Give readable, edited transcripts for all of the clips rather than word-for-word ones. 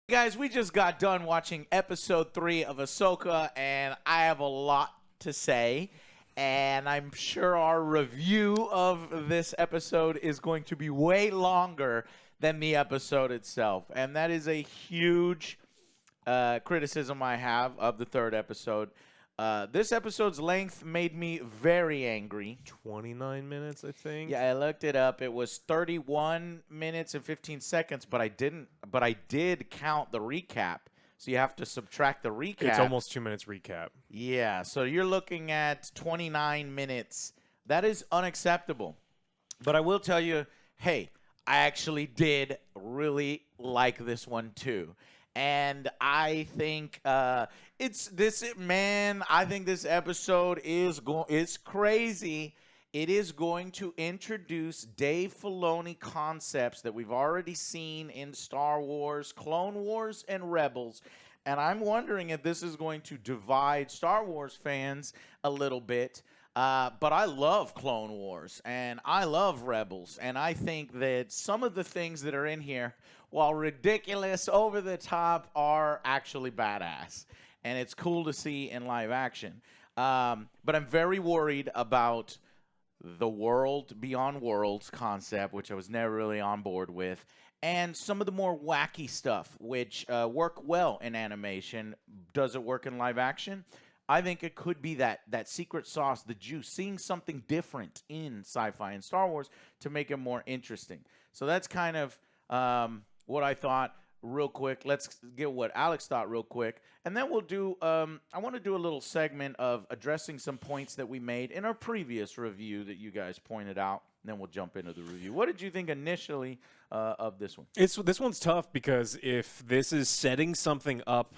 Guys, we just got done watching episode 3 of Ahsoka, and I have a lot to say. And I'm sure our review of this episode is going to be way longer than the episode itself. And that is a huge criticism I have of the third episode. This episode's length made me very angry. 29 minutes, I think. Yeah, I looked it up. It was 31 minutes and 15 seconds, but I did count the recap. So you have to subtract the recap. It's almost 2 minutes recap. Yeah, so you're looking at 29 minutes. That is unacceptable. But I will tell you, hey, I actually did really like this one too. And I think I think this episode is crazy. It is going to introduce Dave Filoni concepts that we've already seen in Star Wars, Clone Wars, and Rebels. And I'm wondering if this is going to divide Star Wars fans a little bit. But I love Clone Wars, and I love Rebels. And I think that some of the things that are in here, while ridiculous, over the top, are actually badass. And it's cool to see in live action. But I'm very worried about the world beyond worlds concept, which I was never really on board with, and some of the more wacky stuff, which work well in animation. Does it work in live action? I think it could be that secret sauce, the juice, seeing something different in sci-fi and Star Wars to make it more interesting. So that's kind of what I thought. Real quick, let's get what Alex thought real quick, and then we'll do I want to do a little segment of addressing some points that we made in our previous review that you guys pointed out, and then we'll jump into the review. What did you think initially of this one? This one's tough because if this is setting something up,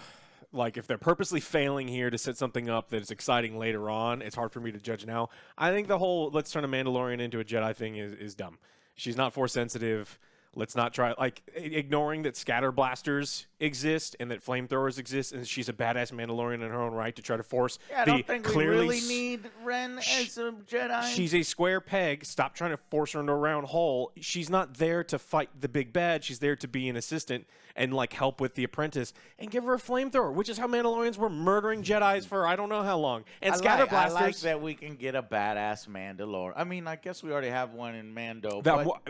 like if they're purposely failing here to set something up that is exciting later on, it's hard for me to judge now. I think the whole let's turn a Mandalorian into a Jedi thing is dumb. She's not force sensitive. Let's not try, ignoring that scatter blasters exist and that flamethrowers exist, and she's a badass Mandalorian in her own right to try to force I don't think we really need Ren as a Jedi. She's a square peg. Stop trying to force her into a round hole. She's not there to fight the big bad. She's there to be an assistant and, help with the apprentice and give her a flamethrower, which is how Mandalorians were murdering Jedis for I don't know how long. And scatter blasters. I like that we can get a badass Mandalorian. I mean, I guess we already have one in Mando.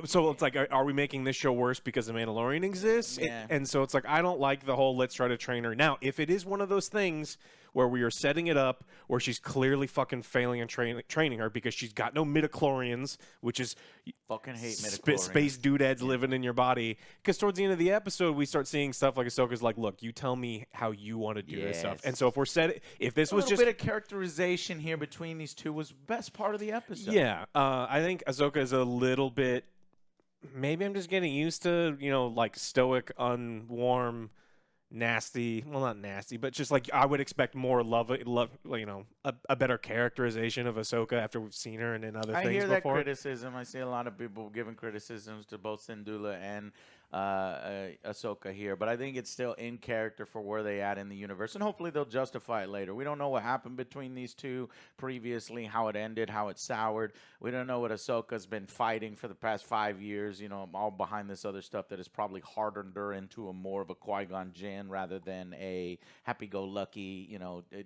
So it's are we making this show worse because the Mandalorian exists? Yeah. And so it's I don't like the whole let's try to train her. Now, if it is one of those things where we are setting it up where she's clearly fucking failing and training her because she's got no midichlorians, which is fucking hate midichlorians. Space doodads living in your body. Because towards the end of the episode, we start seeing stuff like Ahsoka's look, you tell me how you want to do this stuff. And so if this was just a bit of characterization here between these two was the best part of the episode. Yeah, I think Ahsoka is a little bit. Maybe I'm just getting used to, stoic, unwarm, nasty. Well, not nasty, but just I would expect more love, a better characterization of Ahsoka after we've seen her and in other things before. I hear that criticism. I see a lot of people giving criticisms to both Syndulla and Ahsoka here, but I think it's still in character for where they at in the universe, and hopefully they'll justify it later. We don't know what happened between these two previously, how it ended, how it soured. We don't know what Ahsoka's been fighting for the past 5 years, all behind this other stuff that has probably hardened her into a more of a Qui-Gon Jinn rather than a happy-go-lucky,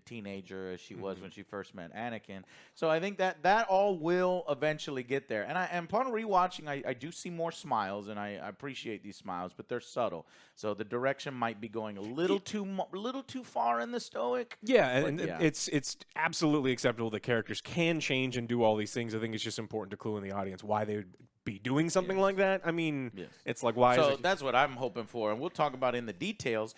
teenager as she was when she first met Anakin. So I think that all will eventually get there. And upon rewatching, I do see more smiles, and I appreciate these smiles, but they're subtle. So the direction might be going a little too far in the stoic. Yeah, and it's absolutely acceptable that characters can change and do all these things. I think it's just important to clue in the audience why they would be doing something like that. I mean, it's why. So that's what I'm hoping for, and we'll talk about in the details.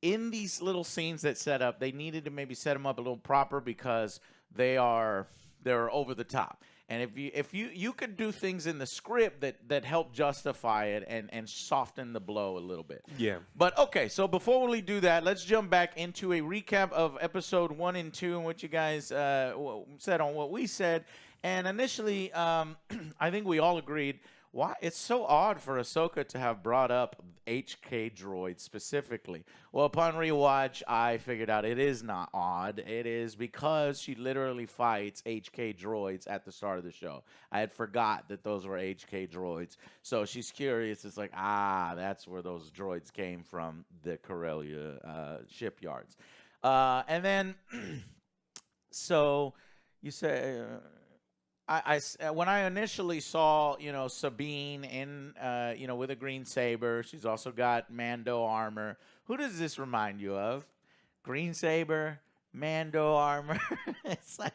In these little scenes that set up, they needed to maybe set them up a little proper because they're over the top. And if you could do things in the script that help justify it and soften the blow a little bit. Yeah. But okay, so before we do that, let's jump back into a recap of episode 1 and 2 and what you guys said on what we said. And initially, I think we all agreed Why? It's so odd for Ahsoka to have brought up HK droids specifically. Well, upon rewatch, I figured out it is not odd. It is because she literally fights HK droids at the start of the show. I had forgot that those were HK droids. So she's curious. It's like, that's where those droids came from, the Corellia shipyards. And then, so you say... when I initially saw, Sabine in, with a green saber, she's also got Mando armor. Who does this remind you of? Green saber, Mando armor. It's like,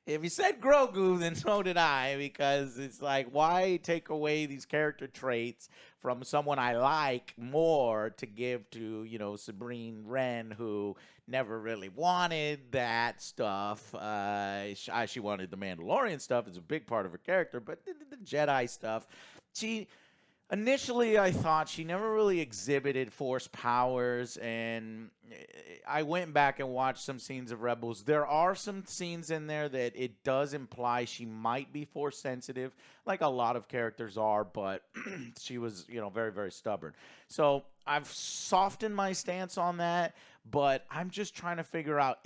if you said Grogu, then so did I, because it's like, why take away these character traits from someone I like more to give to, Sabrine Wren, who never really wanted that stuff. She wanted the Mandalorian stuff. It's a big part of her character, but the Jedi stuff, initially, I thought she never really exhibited Force powers, and I went back and watched some scenes of Rebels. There are some scenes in there that it does imply she might be Force sensitive, like a lot of characters are, but she was, very, very stubborn. So I've softened my stance on that, but I'm just trying to figure out,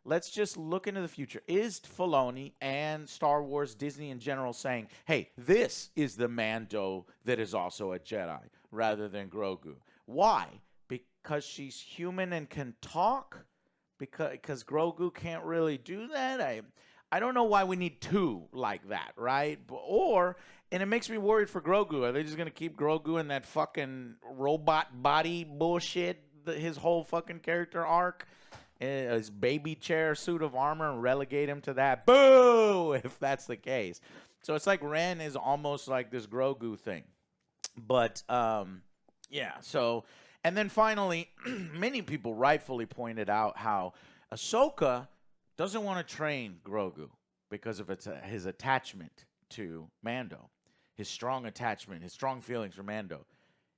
let's just look into the future. Is Filoni and Star Wars, Disney in general saying, hey, this is the Mando that is also a Jedi rather than Grogu? Why? Because she's human and can talk? Because Grogu can't really do that? I don't know why we need two like that, right? And it makes me worried for Grogu. Are they just going to keep Grogu in that fucking robot body bullshit, his whole fucking character arc? His baby chair suit of armor and relegate him to that. Boo! If that's the case. So it's like Ren is almost like this Grogu thing. But, yeah. So, and then finally, many people rightfully pointed out how Ahsoka doesn't want to train Grogu because of his attachment to Mando. His strong attachment, his strong feelings for Mando.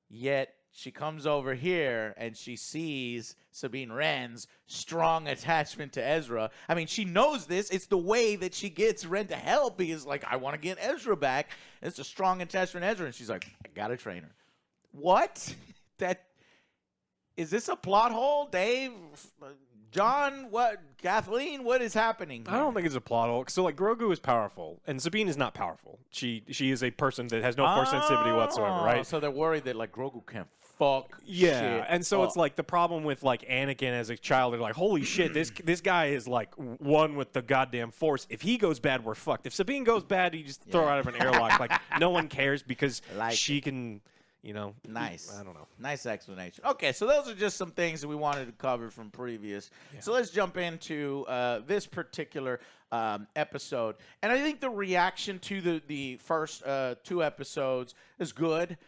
Yet, she comes over here and she sees Sabine Wren's strong attachment to Ezra. I mean, she knows this. It's the way that she gets Wren to help, because, like, I want to get Ezra back. And it's a strong attachment to Ezra. And she's like, I got to train her. What? Is this a plot hole, Dave? John, what? Kathleen, what is happening here? I don't think it's a plot hole. So, like, Grogu is powerful, and Sabine is not powerful. She is a person that has no force sensitivity whatsoever, right? So they're worried that, like, Grogu can't fuck Yeah, shit and so up. it's like the problem with, like, Anakin as a child. They're like, holy shit, this guy is, like, one with the goddamn force. If he goes bad, we're fucked. If Sabine goes bad, you just throw her out of an airlock. Like, no one cares because she can... Nice. I don't know. Nice explanation. Okay, so those are just some things that we wanted to cover from previous. Yeah. So let's jump into this particular episode. And I think the reaction to the first two episodes is good.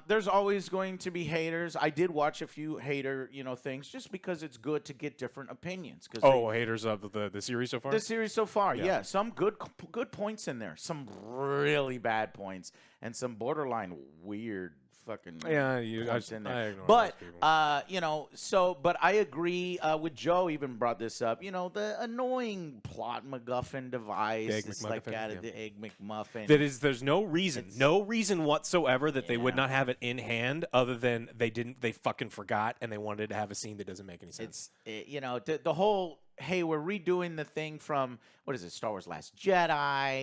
There's always going to be haters. I did watch a few hater, things just because it's good to get different opinions. Haters of the series so far? The series so far, yeah. Some good points in there. Some really bad points. And some borderline weird fucking points in there. But but I agree with Joe. Even brought this up. The annoying plot MacGuffin device. It's like the Egg McMuffin. There's no reason whatsoever that they would not have it in hand, other than they fucking forgot and they wanted to have a scene that doesn't make any sense. It's the whole. Hey, we're redoing the thing from, what is it, Star Wars Last Jedi?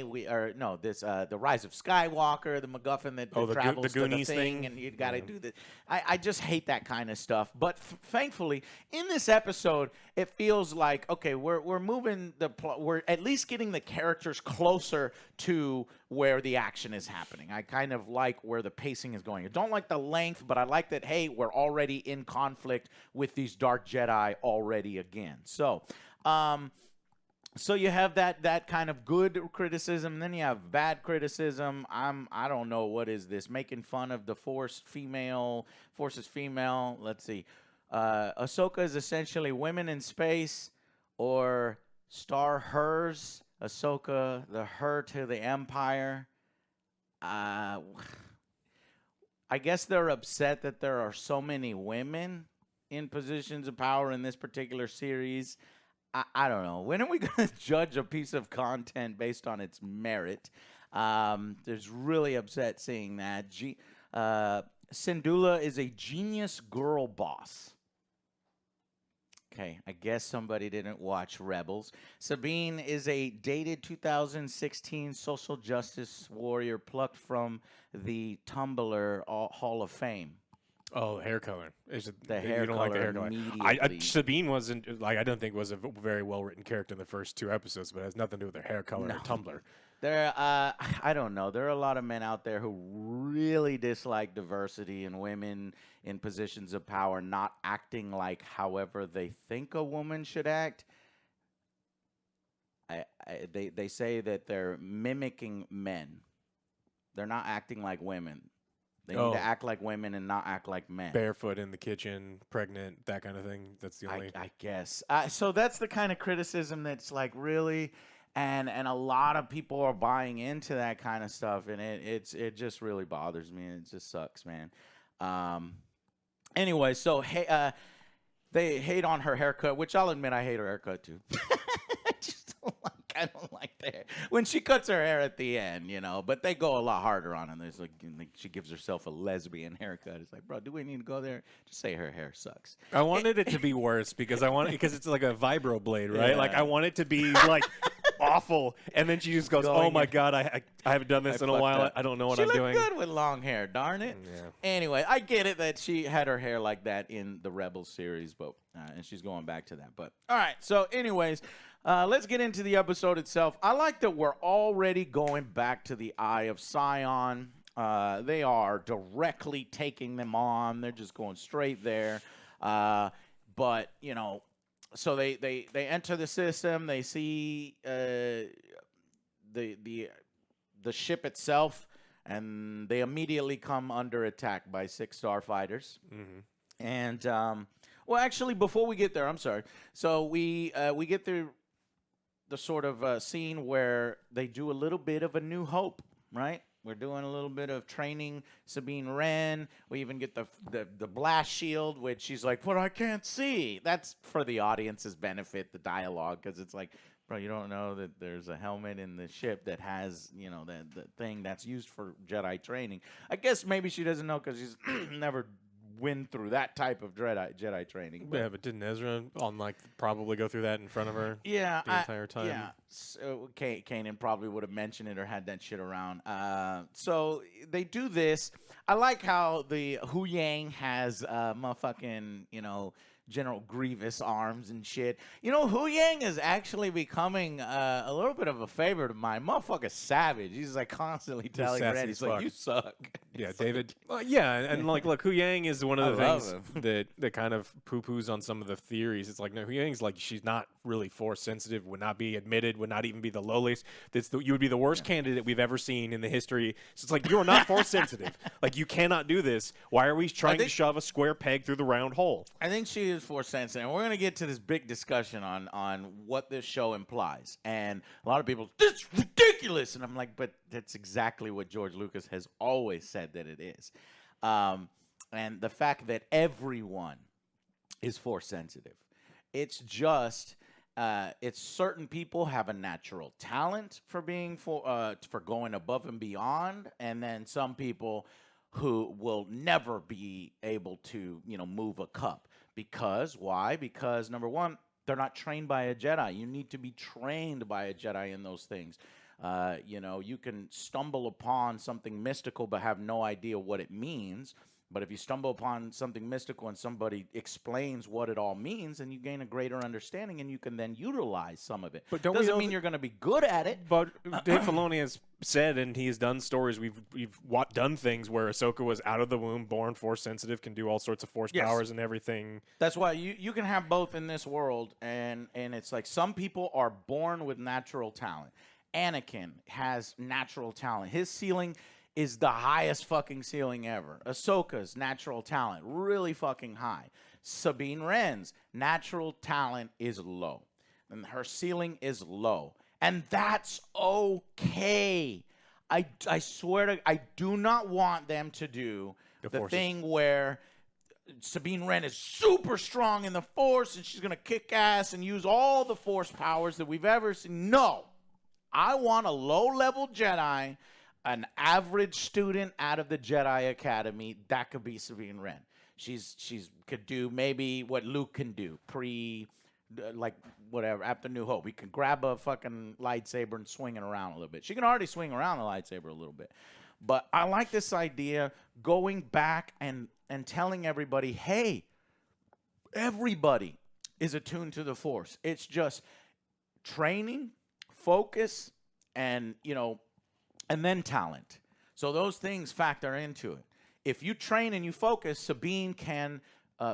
The Rise of Skywalker, the MacGuffin that travels the Goonies to the thing, and you got to do this. I just hate that kind of stuff. But thankfully, in this episode, it feels like, okay, we're moving the plot. We're at least getting the characters closer to where the action is happening. I kind of like where the pacing is going. I don't like the length, but I like that, hey, we're already in conflict with these Dark Jedi already again. So you have that kind of good criticism, then you have bad criticism. I don't know, what is this? Making fun of the Force is female. Let's see. Ahsoka is essentially women in space, or Star Hers. Ahsoka, the her to the Empire. I guess they're upset that there are so many women in positions of power in this particular series. I don't know. When are we going to judge a piece of content based on its merit? There's really upset seeing that. Syndulla is a genius girl boss. Okay, I guess somebody didn't watch Rebels. Sabine is a dated 2016 social justice warrior plucked from the Tumblr Hall of Fame. Oh, hair color. Is it The you hair don't like the color hair color? immediately. Sabine wasn't like I don't think was a very well written character in the first 2 episodes, but it has nothing to do with her hair color No. or Tumblr. I don't know. There are a lot of men out there who really dislike diversity and women in positions of power not acting like however they think a woman should act. They say that they're mimicking men. They're not acting like women. They need to act like women and not act like men. Barefoot in the kitchen, pregnant, that kind of thing. That's the only. I guess. So that's the kind of criticism that's like really, and a lot of people are buying into that kind of stuff, and it just really bothers me. It just sucks, man. Anyway, so they hate on her haircut, which I'll admit I hate her haircut too. I don't like the hair when she cuts her hair at the end, but they go a lot harder on it. There's like she gives herself a lesbian haircut. It's like, bro, do we need to go there? Just say her hair sucks. I wanted it to be worse because it's like a vibro blade, right? Yeah. Like I want it to be like awful, and then she just goes, "Oh my god, I haven't done this in a while. I don't know what I'm doing." She looked good with long hair, darn it. Yeah. Anyway, I get it that she had her hair like that in the Rebels series, but and she's going back to that. But all right, so anyways. Let's get into the episode itself. I like that we're already going back to the Eye of Sion. They are directly taking them on. They're just going straight there. But, so they enter the system. They see the ship itself, and they immediately come under attack by 6 starfighters. Mm-hmm. And, well, actually, before we get there, I'm sorry. So we get through the sort of scene where they do a little bit of a New Hope, right? We're doing a little bit of training Sabine Wren. We even get the blast shield, which she's like, but I can't see. That's for the audience's benefit, the dialogue, because it's like, bro, you don't know that there's a helmet in the ship that has, the thing that's used for Jedi training. I guess maybe she doesn't know because she's never win through that type of Jedi training. Yeah, but didn't Ezra probably go through that in front of her? Yeah, the entire time. Yeah, so Kanan probably would have mentioned it or had that shit around. So they do this. I like how the Hu Yang has motherfucking General Grievous arms and shit. Hu Yang is actually becoming a little bit of a favorite of mine. Motherfucker savage. He's like constantly telling Red, he's like, you suck. Yeah, David. And look, Hu Yang is one of the things that kind of poo-poos on some of the theories. It's like, no, Hu Yang's like, she's not really force sensitive, would not be admitted, would not even be the lowliest. You would be the worst candidate we've ever seen in the history. So it's like, you are not force sensitive. Like, you cannot do this. Why are we trying to shove a square peg through the round hole? I think she is force sensitive. And we're going to get to this big discussion on what this show implies. And a lot of people, this is ridiculous. And I'm like, but that's exactly what George Lucas has always said that it is. And the fact that everyone is force sensitive. It's just, it's certain people have a natural talent for being for going above and beyond. And then some people who will never be able to, move a cup. Because, why? Because, number one, they're not trained by a Jedi. You need to be trained by a Jedi in those things. You can stumble upon something mystical but have no idea what it means. But if you stumble upon something mystical and somebody explains what it all means, then you gain a greater understanding and you can then utilize some of it. But doesn't mean you're going to be good at it. But Dave Filoni has said, and he has done stories, we've done things where Ahsoka was out of the womb, born force sensitive, can do all sorts of force powers and everything. That's why you can have both in this world, and it's like some people are born with natural talent. Anakin has natural talent. His ceiling is the highest fucking ceiling ever. Ahsoka's natural talent, really fucking high. Sabine Wren's natural talent is low. And her ceiling is low. And that's okay. I swear to I do not want them to do the thing where Sabine Wren is super strong in the Force and she's going to kick ass and use all the Force powers that we've ever seen. No. I want a low-level Jedi, an average student out of the Jedi Academy. That could be Sabine Wren. She's could do maybe what Luke can do like whatever after New Hope. He can grab a fucking lightsaber and swing it around a little bit. She can already swing around the lightsaber a little bit. But I like this idea going back and telling everybody, hey, everybody is attuned to the Force. It's just training, focus, and then talent. So those things factor into it. If you train and you focus, Sabine can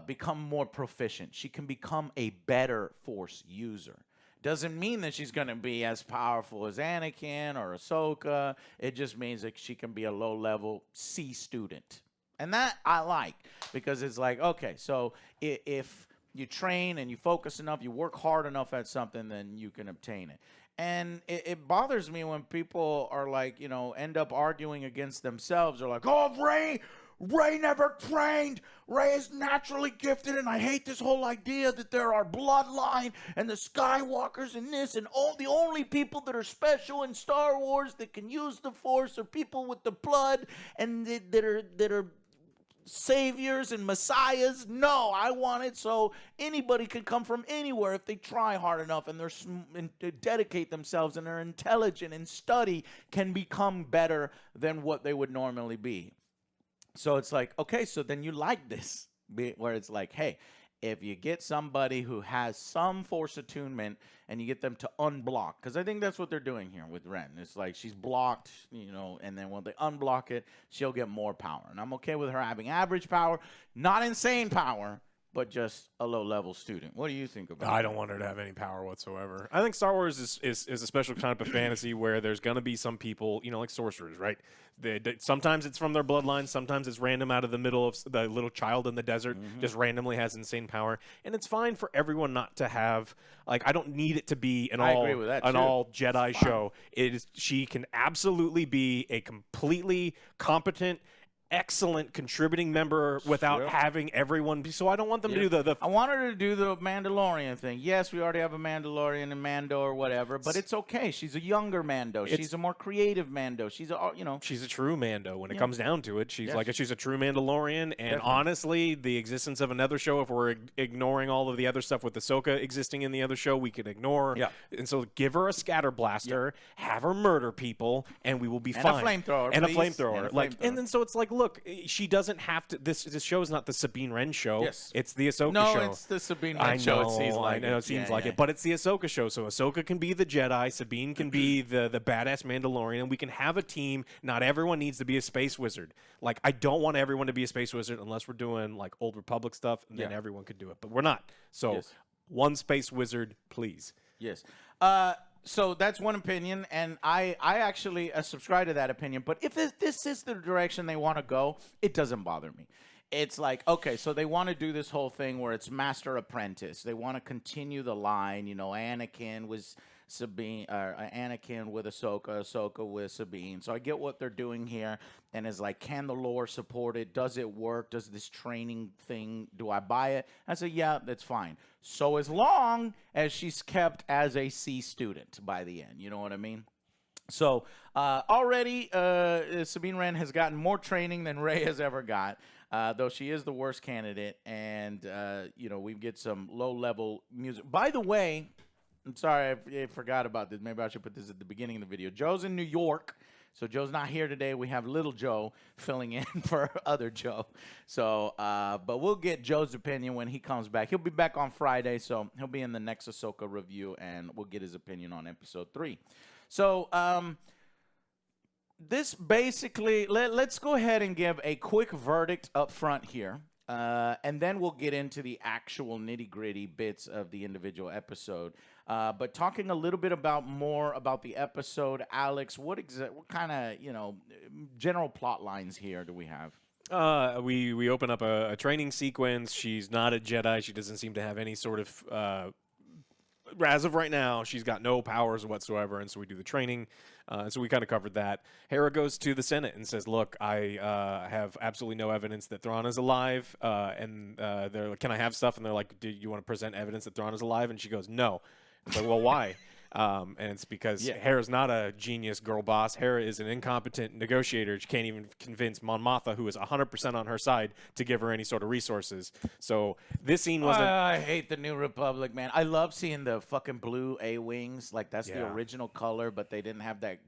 become more proficient. She can become a better Force user. Doesn't mean that she's going to be as powerful as Anakin or Ahsoka. It just means that she can be a low-level C student. And that I like, because it's like, okay, so if you train and you focus enough, you work hard enough at something, then you can obtain it. And it bothers me when people are like, end up arguing against themselves. They're like, oh, Rey never trained. Rey is naturally gifted, and I hate this whole idea that there are bloodline and the Skywalkers and this, and the only people that are special in Star Wars that can use the Force are people with the blood and that are saviors and messiahs. No, I want it so anybody can come from anywhere if they try hard enough and they dedicate themselves and they're intelligent and study, can become better than what they would normally be. So it's like, okay, so then you like this, where it's like, hey, if you get somebody who has some Force attunement and you get them to unblock, because I think that's what they're doing here with Ren. It's like she's blocked, and then when they unblock it, she'll get more power. And I'm okay with her having average power, not insane power, but just a low-level student. What do you think about it? I don't want her to have any power whatsoever. I think Star Wars is a special kind of fantasy where there's going to be some people, like sorcerers, right? Sometimes it's from their bloodline. Sometimes it's random out of the middle of the little child in the desert, just randomly has insane power. And it's fine for everyone not to have, I don't need it to be an all Jedi show. She can absolutely be a completely competent, excellent contributing member without having everyone be. So I don't want them to do the I want her to do the Mandalorian thing. Yes, we already have a Mandalorian and Mando or whatever, but it's okay. She's a younger Mando. She's a more creative Mando. She's she's a true Mando when it comes down to it. She's she's a true Mandalorian. And honestly, the existence of another show, if we're ignoring all of the other stuff with Ahsoka existing in the other show, we can ignore. Yeah. And so give her a scatter blaster, have her murder people, and we will be fine. And a flamethrower. And a flamethrower. And then so it's like, look, she doesn't have to. This show is not the Sabine Wren show. Yes. It's the Ahsoka show. No, it's the Sabine Wren show. It seems like I know it seems like it, but it's the Ahsoka show. So Ahsoka can be the Jedi, Sabine can be the badass Mandalorian, and we can have a team. Not everyone needs to be a space wizard. I don't want everyone to be a space wizard unless we're doing Old Republic stuff, and then everyone could do it. But we're not. So one space wizard, please. Yes. So that's one opinion, and I actually subscribe to that opinion. But if this is the direction they want to go, it doesn't bother me. It's like, okay, so they want to do this whole thing where it's master apprentice. They want to continue the line. Anakin was Sabine, Anakin with Ahsoka, Ahsoka with Sabine. So I get what they're doing here, and it's like, can the lore support it? Does it work? Does this training thing, do I buy it? I say, yeah, that's fine. So as long as she's kept as a C student by the end, you know what I mean? So already Sabine Wren has gotten more training than Rey has ever got, though she is the worst candidate, and we get some low-level music. By the way, I'm sorry, I forgot about this. Maybe I should put this at the beginning of the video. Joe's in New York, so Joe's not here today. We have little Joe filling in for other Joe. So, but we'll get Joe's opinion when he comes back. He'll be back on Friday, so he'll be in the next Ahsoka review, and we'll get his opinion on episode 3. So, this basically, let's go ahead and give a quick verdict up front here. And then we'll get into the actual nitty-gritty bits of the individual episode. But talking a little bit more about the episode, Alex, what kind of, general plot lines here do we have? We open up a training sequence. She's not a Jedi. She doesn't seem to have any sort of as of right now, she's got no powers whatsoever, and so we do the training. So we kind of covered that. Hera goes to the Senate and says, look, I have absolutely no evidence that Thrawn is alive, and they're like, can I have stuff? And they're like, do you want to present evidence that Thrawn is alive? And she goes, no. It's like, well, why? And it's because Yeah. Hera's not a genius girl boss. Hera is an incompetent negotiator. She can't even convince Mon Mothma, who is 100% on her side, to give her any sort of resources. So this scene wasn't. I hate the New Republic, man. I love seeing the fucking blue A-wings. Like, that's the Yeah. original color, but they didn't have that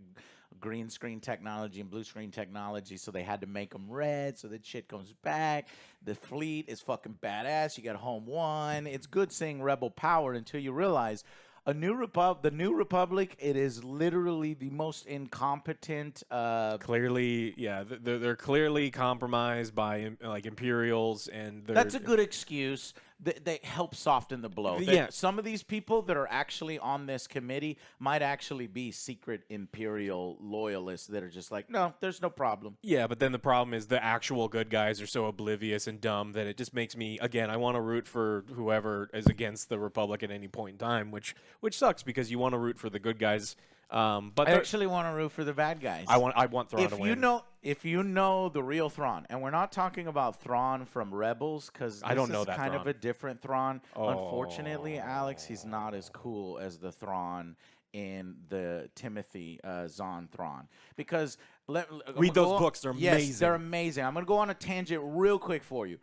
green screen technology and blue screen technology, so they had to make them red so that shit comes back. The fleet is fucking badass. You got Home One. It's good seeing Rebel power until you realize the New Republic, it is literally the most incompetent. Clearly, yeah, they're clearly compromised by like Imperials, and That's a good excuse. They help soften the blow. Yeah. Some of these people that are actually on this committee might actually be secret Imperial loyalists that are just like, no, there's no problem. Yeah, but then the problem is the actual good guys are so oblivious and dumb that it just makes me, again, I want to root for whoever is against the Republic at any point in time, which sucks because you want to root for the good guys. But I actually want to root for the bad guys. I want Thrawn to win. If you know the real Thrawn, and we're not talking about Thrawn from Rebels, because I don't know is that kind of Thrawn. a different Thrawn. Oh. Unfortunately, Alex, he's not as cool as the Thrawn in the Timothy Zahn Thrawn. Because Read those books; they're yes, amazing. they're amazing. I'm going to go on a tangent real quick for you.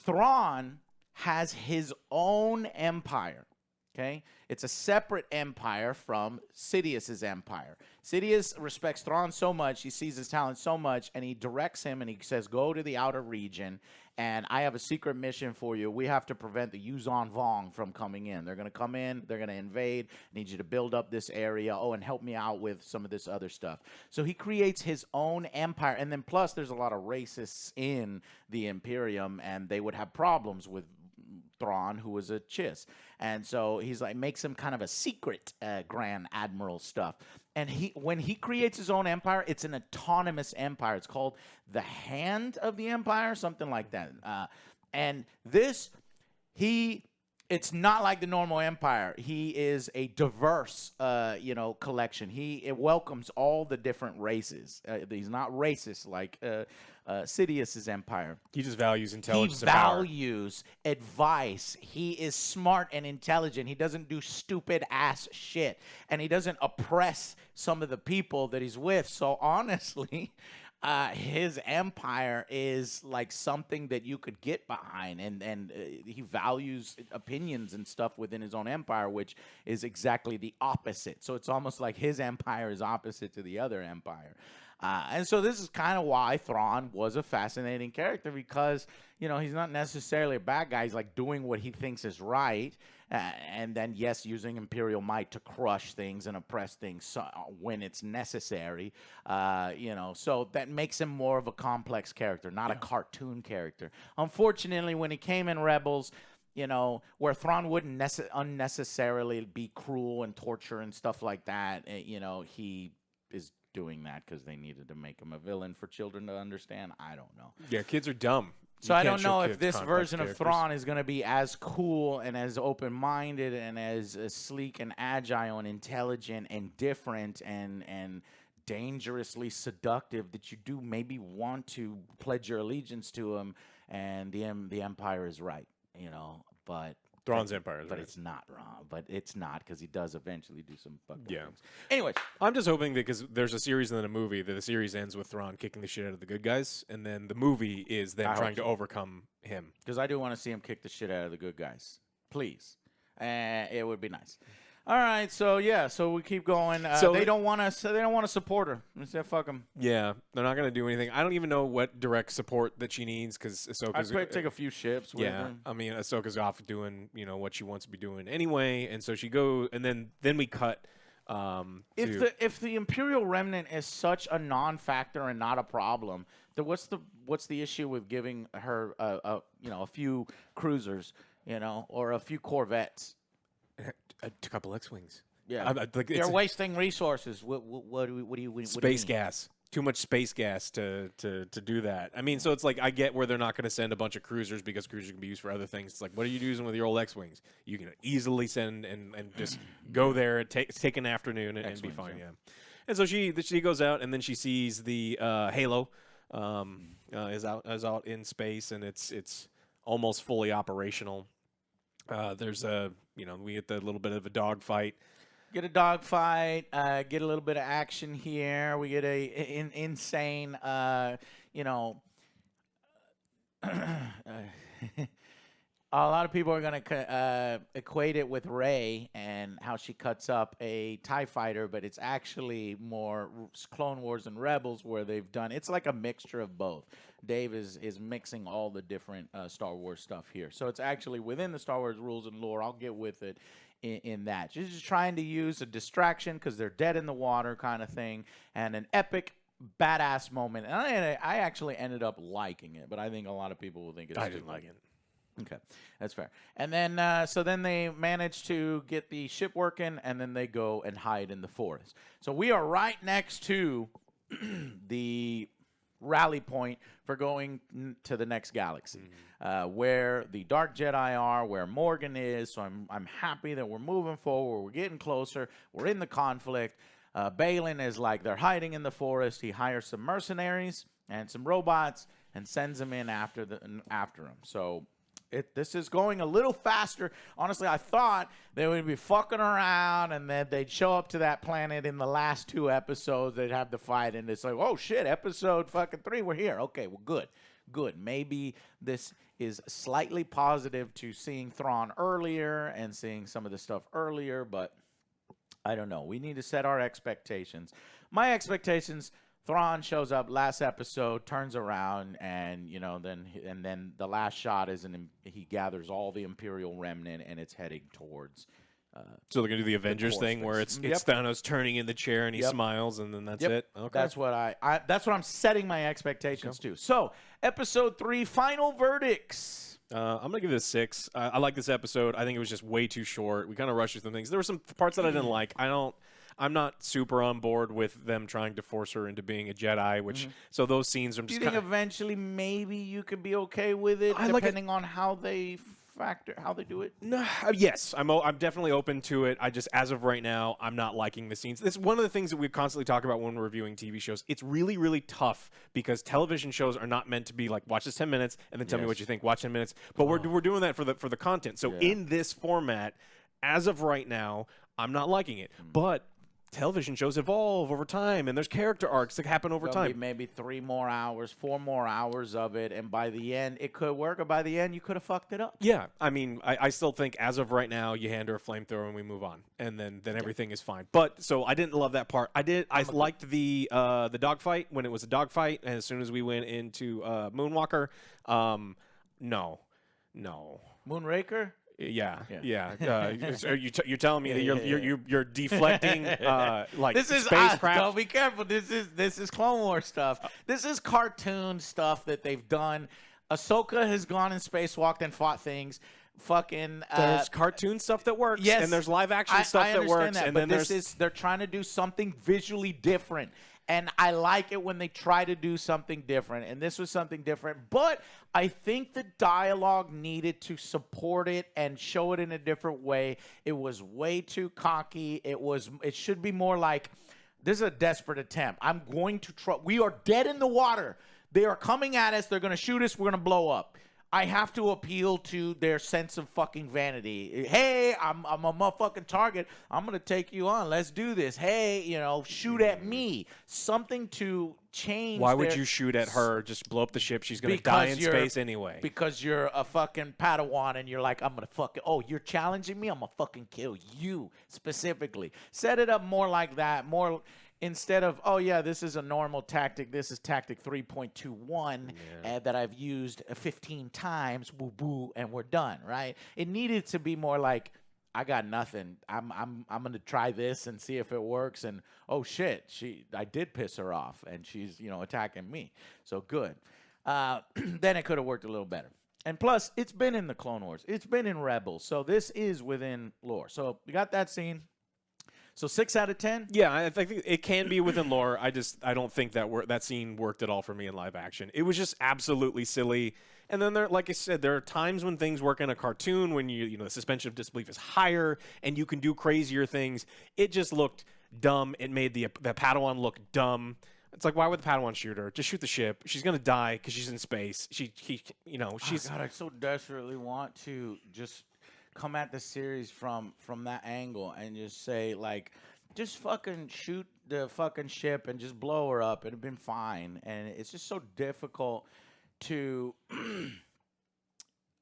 Thrawn has his own empire. Okay, it's a separate empire from Sidious's empire. Sidious respects Thrawn so much, he sees his talent so much, and he directs him and he says, go to the outer region, and I have a secret mission for you. We have to prevent the Yuzon Vong from coming in. They're going to come in, they're going to invade. I need you to build up this area. Oh, and help me out with some of this other stuff. So he creates his own empire, and then plus there's a lot of racists in the Imperium, and they would have problems with Thrawn, who was a chiss. And so he's like, makes him kind of a secret Grand Admiral stuff. And when he creates his own empire, it's an autonomous empire. It's called the Hand of the Empire, something like that. And this, it's not like the normal empire. He is a diverse, collection. It welcomes all the different races. He's not racist like Sidious's empire. He just values intelligence. He and power. values advice. He is smart and intelligent. He doesn't do stupid ass shit, and he doesn't oppress some of the people that he's with. So honestly, his empire is like something that you could get behind, and he values opinions and stuff within his own empire, which is exactly the opposite. So it's almost like his empire is opposite to the other empire. And so this is kind of why Thrawn was a fascinating character, because, he's not necessarily a bad guy. He's like doing what he thinks is right. And then, yes, using Imperial might to crush things and oppress things when it's necessary. So that makes him more of a complex character, not a cartoon character. Unfortunately, when he came in Rebels, where Thrawn wouldn't unnecessarily be cruel and torture and stuff like that, he is doing that because they needed to make him a villain for children to understand. I don't know. Yeah, kids are dumb. So I don't know if if this version of Thrawn is going to be as cool and as open-minded and as sleek and agile and intelligent and different and dangerously seductive that you do maybe want to pledge your allegiance to him, and the Empire is right, but Thrawn's empire, but it's not wrong. But it's not, because he does eventually do some fucked up Yeah. things. Anyways, I'm just hoping that because there's a series and then a movie, that the series ends with Thrawn kicking the shit out of the good guys, and then the movie is them I hope trying to so. overcome him. because I do want to see him kick the shit out of the good guys. Please, it would be nice. All right, so we keep going. So they don't want to. They don't want to support her. I said, fuck them. Yeah, they're not gonna do anything. I don't even know what direct support that she needs because I'd Ahsoka's. probably take a few ships with Yeah, her. I mean Ahsoka's off doing what she wants to be doing anyway, and so she goes, and then we cut. If the Imperial Remnant is such a non-factor and not a problem, then what's the issue with giving her a few cruisers, or a few corvettes? a couple X-wings. Yeah, like, you're wasting resources. What do you space mean? gas. Too much space gas to do that. I mean, so it's like I get where they're not going to send a bunch of cruisers because cruisers can be used for other things. It's like, what are you using with your old X-wings? You can easily send and just go there, take an afternoon and be fine. Yeah. And so she goes out and then she sees the Halo is out in space, and it's almost fully operational. There's we get the little bit of a dogfight. Get a dogfight. Get a little bit of action here. We get insane. You know. A lot of people are going to equate it with Rey and how she cuts up a TIE fighter, but it's actually more Clone Wars and Rebels where they've done. It's like a mixture of both. Dave is mixing all the different Star Wars stuff here. So it's actually within the Star Wars rules and lore. I'll get with it in that. She's just trying to use a distraction because they're dead in the water kind of thing, and an epic badass moment. And I actually ended up liking it, but I think a lot of people will think it's I didn't like it. Okay, that's fair. And then, so then they manage to get the ship working, and then they go and hide in the forest. So we are right next to the rally point for going to the next galaxy, where the Dark Jedi are, where Morgan is. So I'm happy that we're moving forward. We're getting closer. We're in the conflict. Balin is like they're hiding in the forest. He hires some mercenaries and some robots and sends them in after him. So. This is going a little faster. Honestly, I thought they would be fucking around and then they'd show up to that planet in the last 2 episodes. They'd have the fight and it's like, oh shit, episode fucking 3, we're here. Okay, well, good. Maybe this is slightly positive to seeing Thrawn earlier and seeing some of the stuff earlier, but I don't know. We need to set our expectations. My expectations. Thrawn shows up last episode, turns around, and then the last shot is he gathers all the Imperial remnant, and it's heading towards. So they're gonna do the Avengers thing where it's Thanos turning in the chair and he smiles, and then that's it. Okay, that's what that's what I'm setting my expectations to. So episode 3, final verdicts. I'm gonna give it a 6. I like this episode. I think it was just way too short. We kind of rushed through some things. There were some parts that I didn't like. I'm not super on board with them trying to force her into being a Jedi, so those scenes are just. Do you think eventually maybe you could be okay with it, depending on how they do it? No, yes, I'm definitely open to it. I just, as of right now, I'm not liking the scenes. It's one of the things that we constantly talk about when we're reviewing TV shows. It's really, really tough because television shows are not meant to be like, watch this 10 minutes and then tell me what you think. Watch 10 minutes, but we're doing that for the content. So in this format, as of right now, I'm not liking it, but. Television shows evolve over time, and there's character arcs that happen over time. Maybe 3 more hours, 4 more hours of it, and by the end, it could work, or by the end, you could have fucked it up. Yeah, I mean, I still think as of right now, you hand her a flamethrower and we move on, and then everything is fine. But so I didn't love that part. I liked the dogfight when it was a dogfight, and as soon as we went into Moonwalker, no. Moonraker. Yeah. You're telling me that you're deflecting like this is spacecraft. No, be careful. This is Clone Wars stuff. This is cartoon stuff that they've done. Ahsoka has gone and spacewalked and fought things. Fucking there's cartoon stuff that works, yes, and there's live action stuff that works, and then they're trying to do something visually different. And I like it when they try to do something different. And this was something different. But I think the dialogue needed to support it and show it in a different way. It was way too cocky. It should be more like, this is a desperate attempt. I'm going to try. We are dead in the water. They are coming at us. They're going to shoot us. We're going to blow up. I have to appeal to their sense of fucking vanity. Hey, I'm a motherfucking target. I'm going to take you on. Let's do this. Hey, shoot at me. Something to change. Why would you shoot at her? Just blow up the ship. She's going to die in space anyway. Because you're a fucking Padawan and you're like, I'm going to fucking, you're challenging me? I'm going to fucking kill you specifically. Set it up more like that. More. Instead of, this is a normal tactic, this is tactic 3.21 that I've used 15 times, boo, and we're done, right? It needed to be more like, I got nothing. I'm going to try this and see if it works. And, oh, shit, I did piss her off, and she's, attacking me. So good. Then it could have worked a little better. And plus, it's been in the Clone Wars. It's been in Rebels. So this is within lore. So we got that scene. So 6 out of 10? Yeah, I think it can be within lore. I don't think that scene worked at all for me in live action. It was just absolutely silly. And then like I said, there are times when things work in a cartoon when the suspension of disbelief is higher and you can do crazier things. It just looked dumb. It made the Padawan look dumb. It's like, why would the Padawan shoot her? Just shoot the ship. She's gonna die because she's in space. She's. God, I so desperately want to just come at the series from that angle and just say like, just fucking shoot the fucking ship and just blow her up. It'd have been fine. And it's just so difficult to.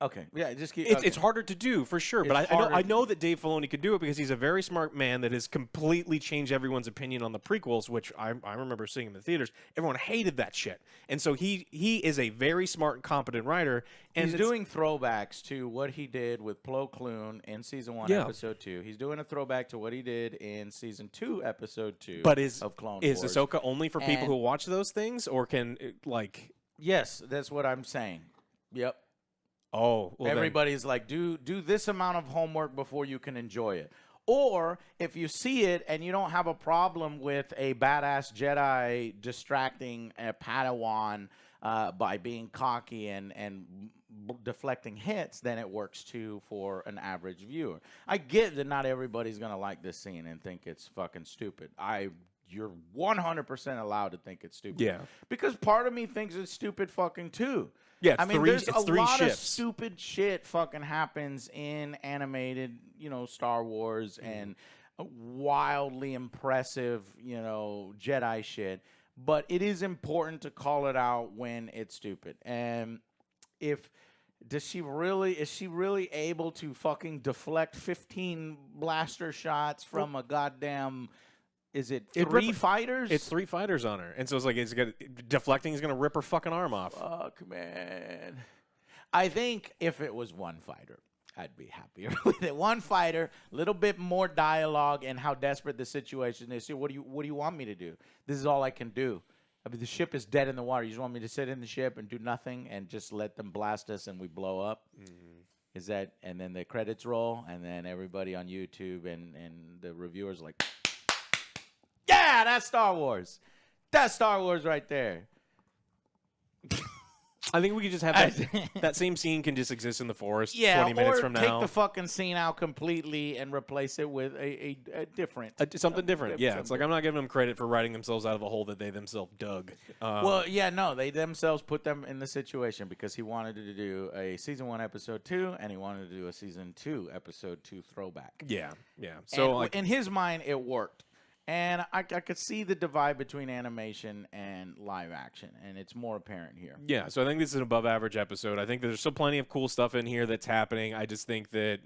Okay, yeah, just keep. It's harder to do for sure, but I know that Dave Filoni could do it because he's a very smart man that has completely changed everyone's opinion on the prequels, which I remember seeing in the theaters. Everyone hated that shit, and so he is a very smart and competent writer. And he's doing throwbacks to what he did with Plo Koon in season 1, episode 2. He's doing a throwback to what he did in season 2, episode 2. But of Clone Wars. Ahsoka only for people who watch those things, or can like? Yes, that's what I'm saying. Yep. Oh, well everybody's like, do this amount of homework before you can enjoy it. Or if you see it and you don't have a problem with a badass Jedi distracting a Padawan by being cocky and deflecting hits, then it works too for an average viewer. I get that not everybody's gonna like this scene and think it's fucking stupid. You're 100% allowed to think it's stupid. Yeah. Because part of me thinks it's stupid fucking too. Yeah, I mean, there's a lot ships. of stupid shit fucking happens in animated, Star Wars and wildly impressive, Jedi shit. But it is important to call it out when it's stupid. And is she really able to fucking deflect 15 blaster shots from a goddamn? Is it three fighters? It's 3 fighters on her, and so it's like deflecting is gonna rip her fucking arm off. Fuck, man. I think if it was one fighter, I'd be happier with it. One fighter, a little bit more dialogue and how desperate the situation is. So what do you want me to do? This is all I can do. I mean, the ship is dead in the water. You just want me to sit in the ship and do nothing and just let them blast us and we blow up? Mm-hmm. Is that? And then the credits roll, and then everybody on YouTube and the reviewers like. Yeah, that's Star Wars. That's Star Wars right there. I think we could just have that same scene can just exist in the forest 20 minutes from now. Take the fucking scene out completely and replace it with a different. Something different, yeah. It's like I'm not giving them credit for writing themselves out of a hole that they themselves dug. They themselves put them in the situation because he wanted to do a season 1, episode 2, and he wanted to do a season 2, episode 2 throwback. Yeah. So in his mind, it worked. And I could see the divide between animation and live action, and it's more apparent here. Yeah, so I think this is an above-average episode. I think there's still plenty of cool stuff in here that's happening. I just think that,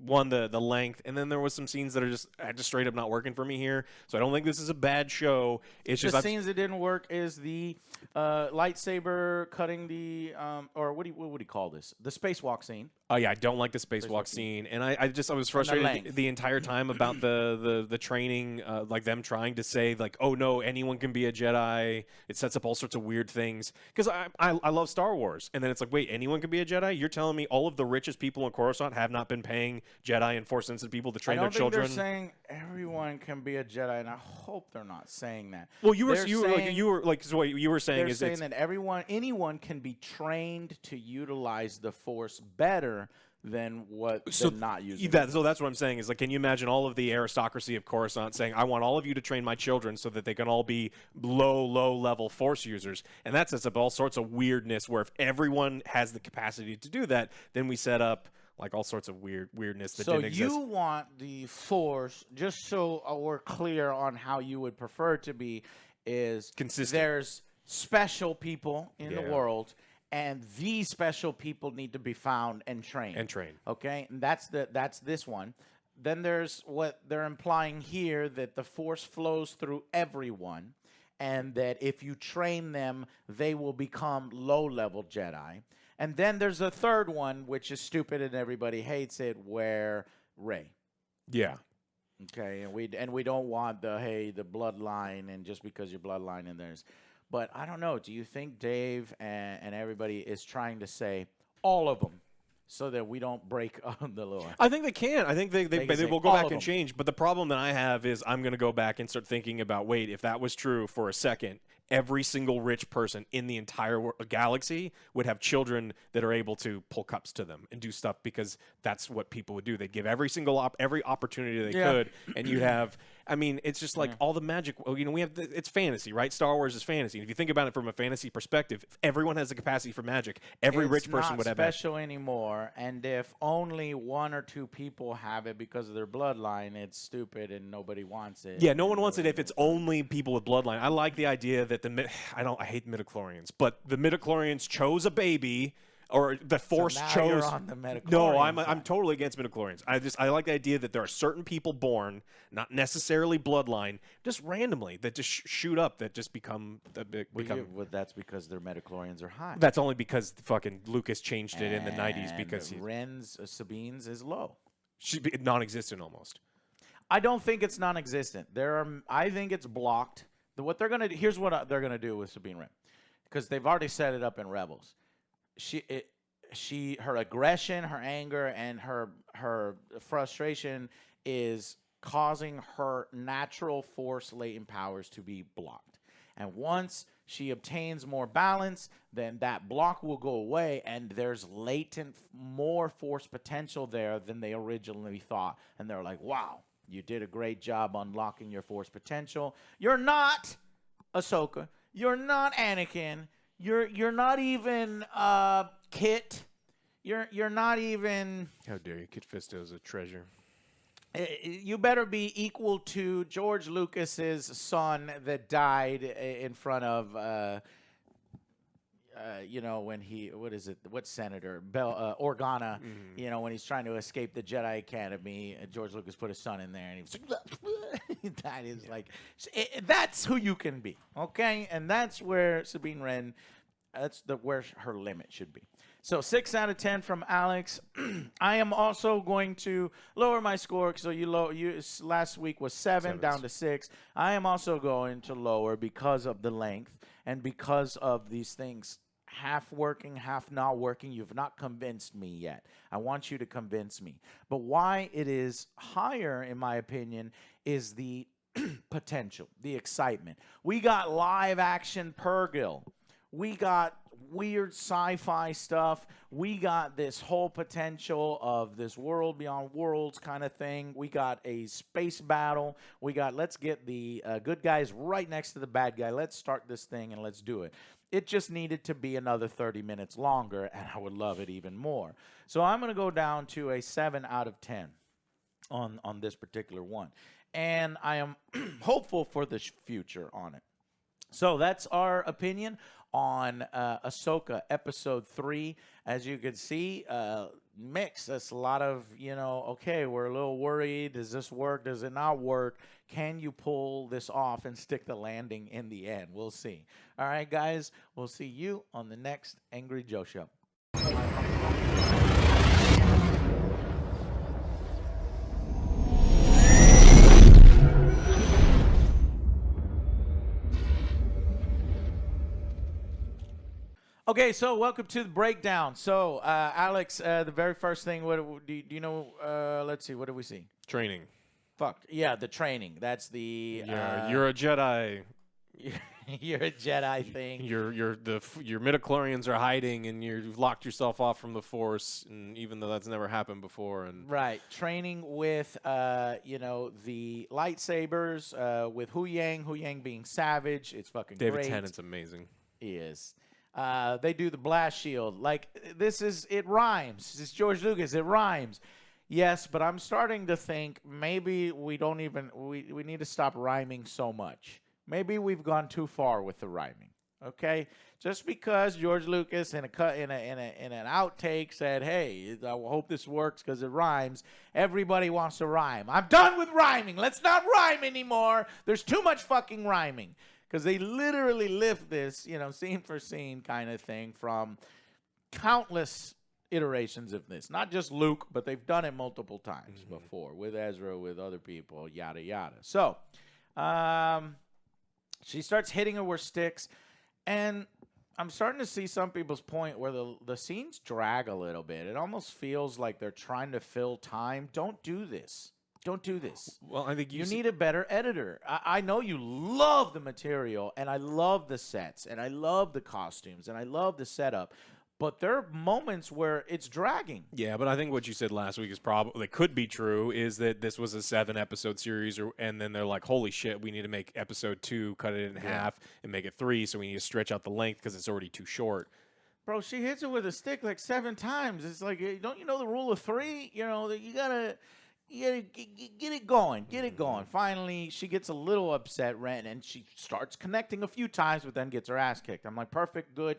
one, the length, and then there was some scenes that are just straight up not working for me here. So I don't think this is a bad show. It's just the scenes that didn't work is the lightsaber cutting the, or what do you call this? The spacewalk scene. Oh yeah, I don't like the spacewalk scene, and I was frustrated the entire time about the training, like them trying to say like, oh no, anyone can be a Jedi. It sets up all sorts of weird things because I love Star Wars, and then it's like, wait, anyone can be a Jedi? You're telling me all of the richest people in Coruscant have not been paying Jedi and Force-sensitive people to train their children? I don't think they're saying everyone can be a Jedi, and I hope they're not saying that. Well, you were saying that anyone can be trained to utilize the Force better than not using it. So that's what I'm saying is like, can you imagine all of the aristocracy of Coruscant saying, I want all of you to train my children so that they can all be low level Force users? And that sets up all sorts of weirdness where if everyone has the capacity to do that, then we set up like all sorts of weirdness that didn't exist. So you want the Force, just so we're clear on how you would prefer it to be, is consistent. There's special people in the world, and these special people need to be found and trained. Okay? And that's this one. Then there's what they're implying here, that the Force flows through everyone, and that if you train them, they will become low-level Jedi. And then there's a third one, which is stupid and everybody hates it, where Rey. Yeah. Okay, and we don't want the bloodline, and just because your bloodline and theirs. But I don't know. Do you think Dave and everybody is trying to say all of them so that we don't break on the lore? I think they can. I think they will go back and change. But the problem that I have is I'm going to go back and start thinking about, wait, if that was true for a second, every single rich person in the entire galaxy would have children that are able to pull cups to them and do stuff because that's what people would do. They'd give every single every opportunity they could, and you'd have. I mean, it's just like all the magic. You know, we have it's fantasy, right? Star Wars is fantasy. And if you think about it from a fantasy perspective, if everyone has the capacity for magic. Every rich person would have magic. It's not special anymore, and if only 1 or 2 people have it because of their bloodline, it's stupid and nobody wants it. Yeah, no one wants it if it's only people with bloodline. I like the idea that I hate midichlorians, but the midichlorians chose a baby, or the Force so now chose. You're on the midichlorian No, side. I'm totally against midichlorians. I like the idea that there are certain people born, not necessarily bloodline, just randomly that just shoot up that just become. Well, that's because their midichlorians are high. That's only because fucking Lucas changed it in the 90s because Sabine's is low. She'd be non-existent almost. I don't think it's non-existent. I think it's blocked. Here's what they're gonna do with Sabine Wren, because they've already set it up in Rebels. Her aggression, her anger, and her frustration is causing her natural Force latent powers to be blocked. And once she obtains more balance, then that block will go away, and there's latent more Force potential there than they originally thought. And they're like, wow, you did a great job unlocking your Force potential. You're not Ahsoka. You're not Anakin. You're not even Kit. You're not even. How dare you? Kit Fisto's a treasure. You better be equal to George Lucas's son that died in front of. When what senator? Organa, when he's trying to escape the Jedi Academy, George Lucas put his son in there, and he was that is that's who you can be, okay? And that's where Sabine Wren, where her limit should be. So 6 out of 10 from Alex. I am also going to lower my score. So last week was 7 down to 6. I am also going to lower because of the length and because of these things. Half working, half not working. You've not convinced me yet. I want you to convince me. But why it is higher, in my opinion, is the potential, the excitement. We got live action Purrgil. We got weird sci-fi stuff. We got this whole potential of this world beyond worlds kind of thing. We got a space battle. Let's get the good guys right next to the bad guy. Let's start this thing and let's do it. It just needed to be another 30 minutes longer, and I would love it even more. So I'm going to go down to a 7 out of 10 on this particular one. And I am hopeful for the future on it. So that's our opinion on Ahsoka Episode 3. As you can see, mix. That's a lot of, okay, we're a little worried. Does this work? Does it not work? Can you pull this off and stick the landing in the end? We'll see. All right, guys, we'll see you on the next Angry Joe Show. Okay, so welcome to the breakdown. So, Alex, the very first thing, what do you know? Let's see, what do we see? Training. Fuck yeah, the training. That's the. You're a Jedi. You're a Jedi thing. Your midichlorians are hiding, and you've locked yourself off from the Force, and even though that's never happened before, and right, training with the lightsabers with Hu Yang being savage. It's fucking David great. Tennant's amazing. He is. They do the blast shield. Like, it rhymes. It's George Lucas. It rhymes. Yes, but I'm starting to think maybe we need to stop rhyming so much. Maybe we've gone too far with the rhyming. Okay? Just because George Lucas in an outtake said, "Hey, I hope this works because it rhymes." Everybody wants to rhyme. I'm done with rhyming. Let's not rhyme anymore. There's too much fucking rhyming. Because they literally lift this, scene for scene kind of thing from countless iterations of this. Not just Luke, but they've done it multiple times before with Ezra, with other people, yada, yada. So, she starts hitting her with sticks, and I'm starting to see some people's point where the scenes drag a little bit. It almost feels like they're trying to fill time. Don't do this. Don't do this. Well, I think You need a better editor. I know you love the material, and I love the sets, and I love the costumes, and I love the setup. But there are moments where it's dragging. Yeah, but I think what you said last week is probably that could be true. Is that this was a 7-episode series, and then they're like, "Holy shit, we need to make episode 2, cut it in half, and make it 3, so we need to stretch out the length because it's already too short." Bro, she hits it with a stick like 7 times. It's like, don't you know the rule of 3? You know that you gotta get it going, get it going. Finally, she gets a little upset, Ren, and she starts connecting a few times, but then gets her ass kicked. I'm like, perfect, good.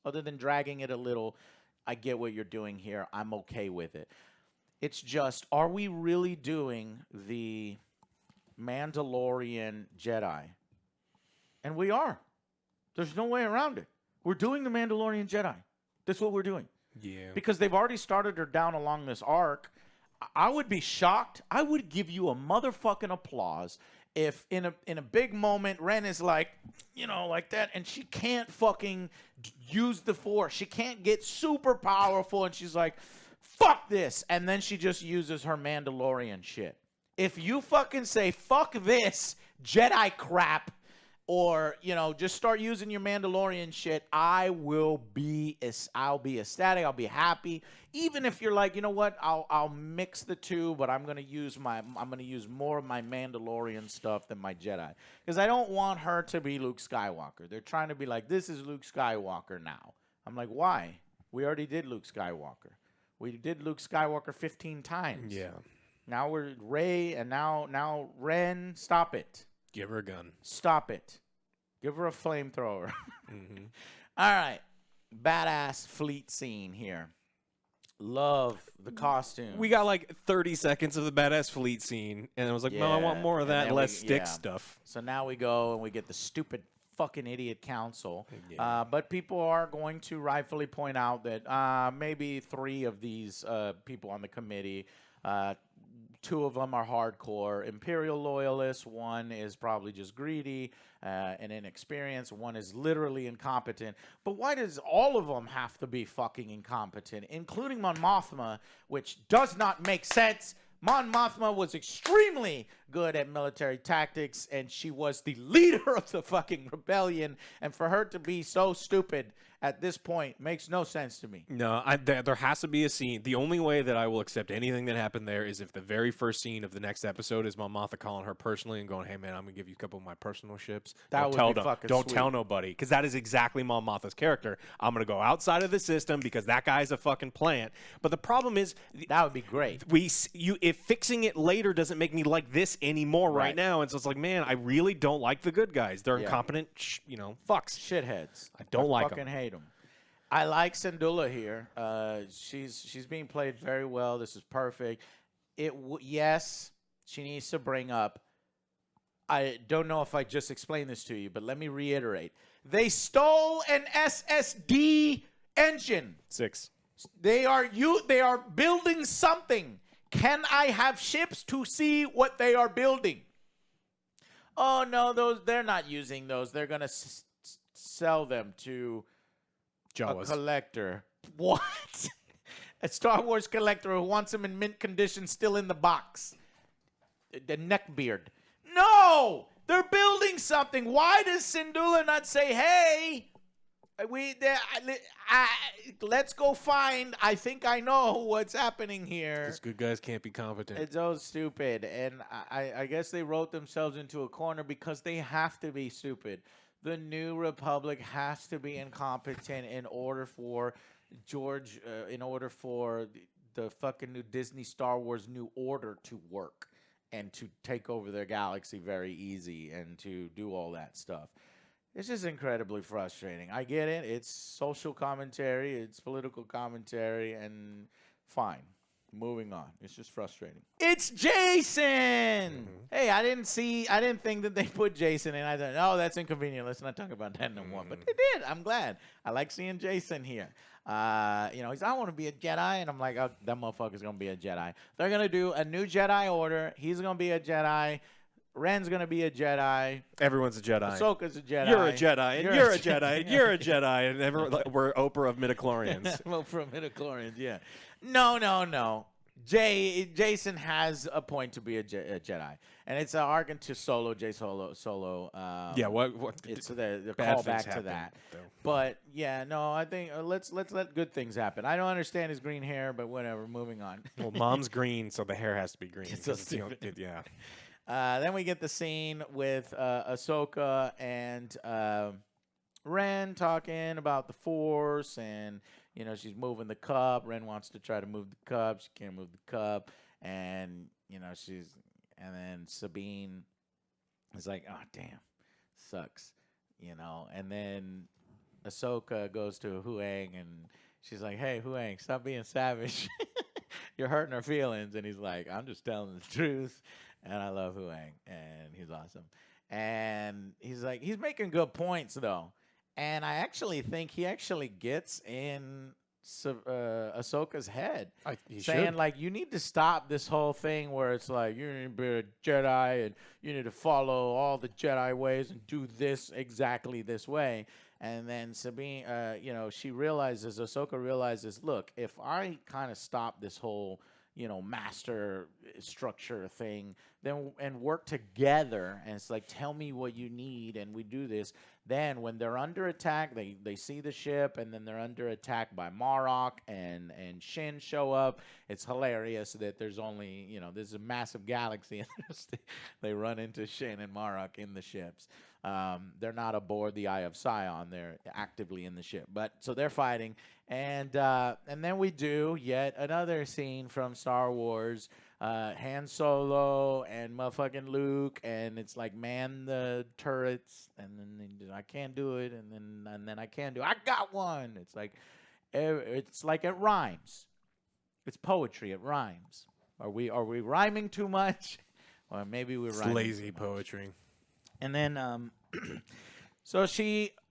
Other than dragging it a little, I get what you're doing here. I'm okay with it. It's just, are we really doing the Mandalorian Jedi? And we are. There's no way around it. We're doing the Mandalorian Jedi. That's what we're doing. Yeah. Because they've already started her down along this arc. I would be shocked. I would give you a motherfucking applause if in a big moment Ren is like, you know, like that, and she can't fucking use the Force. She can't get super powerful, and she's like, fuck this. And then she just uses her Mandalorian shit. If you fucking say, fuck this Jedi crap, or, you know, just start using your Mandalorian shit, I'll be ecstatic. I'll be happy. Even if you're like, you know what, I'll mix the two, but I'm gonna use more of my Mandalorian stuff than my Jedi, because I don't want her to be Luke Skywalker. They're trying to be like, this is Luke Skywalker now. I'm like, why? We already did Luke Skywalker. We did Luke Skywalker 15 times. Yeah. Now we're Rey, and now Ren. Stop it. Give her a gun. Stop it. Give her a flamethrower. Mm-hmm. All right. Badass fleet scene here. Love the costume. We got like 30 seconds of the badass fleet scene, and I was like, no, I want more of that, less stick stuff. So now we go and we get the stupid fucking idiot council. Yeah. But people are going to rightfully point out that maybe 3 of these people on the committee, 2 of them are hardcore Imperial loyalists. 1 is probably just greedy and inexperienced. 1 is literally incompetent. But why does all of them have to be fucking incompetent, including Mon Mothma, which does not make sense? Mon Mothma was extremely good at military tactics, and she was the leader of the fucking rebellion. And for her to be so stupid at this point makes no sense to me. No, there has to be a scene. The only way that I will accept anything that happened there is if the very first scene of the next episode is Mon Mothma calling her personally and going, hey, man, I'm going to give you a couple of my personal ships. That would be fucking Don't sweet. tell nobody, because that is exactly Mon Mothma's character. I'm going to go outside of the system because that guy's a fucking plant. But the problem is... That would be great. If fixing it later doesn't make me like this anymore right now, and so it's like, man, I really don't like the good guys. They're incompetent, fucks. Shitheads. I don't like them. Fucking hate them. I like Syndulla here. She's being played very well. This is perfect. Yes, she needs to bring up. I don't know if I just explained this to you, but let me reiterate. They stole an SSD engine. 6. They are building something. Can I have ships to see what they are building? Oh no, they're not using those. They're gonna sell them to Jawas. A collector. What? A Star Wars collector who wants them in mint condition, still in the box. The neckbeard. No, they're building something. Why does Syndulla not say, "Hey, let's go find. I think I know what's happening here." These good guys can't be competent. It's so stupid, and I guess they wrote themselves into a corner because they have to be stupid. The New Republic has to be incompetent in order for the fucking new Disney Star Wars New Order to work and to take over their galaxy very easy and to do all that stuff. It's just incredibly frustrating. I get it. It's social commentary. It's political commentary. And fine. Moving on. It's just frustrating. It's Jason! Mm-hmm. Hey, I didn't think that they put Jason in. I thought, no, that's inconvenient. Let's not talk about that no more. But they did. I'm glad. I like seeing Jason here. He's, I want to be a Jedi. And I'm like, oh, that motherfucker's going to be a Jedi. They're going to do a new Jedi Order. He's going to be a Jedi. Ren's going to be a Jedi. Everyone's a Jedi. Ahsoka's a Jedi. You're a Jedi. And you're a Jedi. And you're a Jedi. And we're Oprah of midichlorians. Oprah of midichlorians, yeah. No. Jason has a point to be a Jedi, and it's an argument to Solo. Yeah, what It's the bad things callback to happen, that. though. But yeah, no, I think let's let good things happen. I don't understand his green hair, but whatever. Moving on. Well, mom's green, so the hair has to be green. It's so 'cause it's, yeah. Then we get the scene with Ahsoka and Ren talking about the Force, and she's moving the cup. Ren wants to try to move the cup. She can't move the cup, and and then Sabine is like, "Oh damn, sucks," And then Ahsoka goes to Huang, and she's like, "Hey, Huang, stop being savage. You're hurting her feelings." And he's like, "I'm just telling the truth." And I love Huang, and he's awesome. And he's like, he's making good points though. And I actually think he actually gets in Ahsoka's head, saying should. like, you need to stop this whole thing where it's like you need to be a Jedi and you need to follow all the Jedi ways and do this exactly this way. And then Sabine, Ahsoka realizes, look, if I kind of stop this whole master structure thing, then and work together, and it's like, tell me what you need, and we do this. Then when they're under attack, they see the ship, and then they're under attack by Marok, and Shin show up. It's hilarious that there's only, there's a massive galaxy, and they run into Shin and Marok in the ships. They're not aboard the Eye of Sion. They're actively in the ship. But so they're fighting. And then we do yet another scene from Star Wars. Han Solo and motherfucking Luke, and it's like, man the turrets, and then I can't do it, and then I can do it. I got one. It's like it rhymes. It's poetry. It rhymes. Are we rhyming too much? Or maybe we're rhyming lazy poetry. And then, so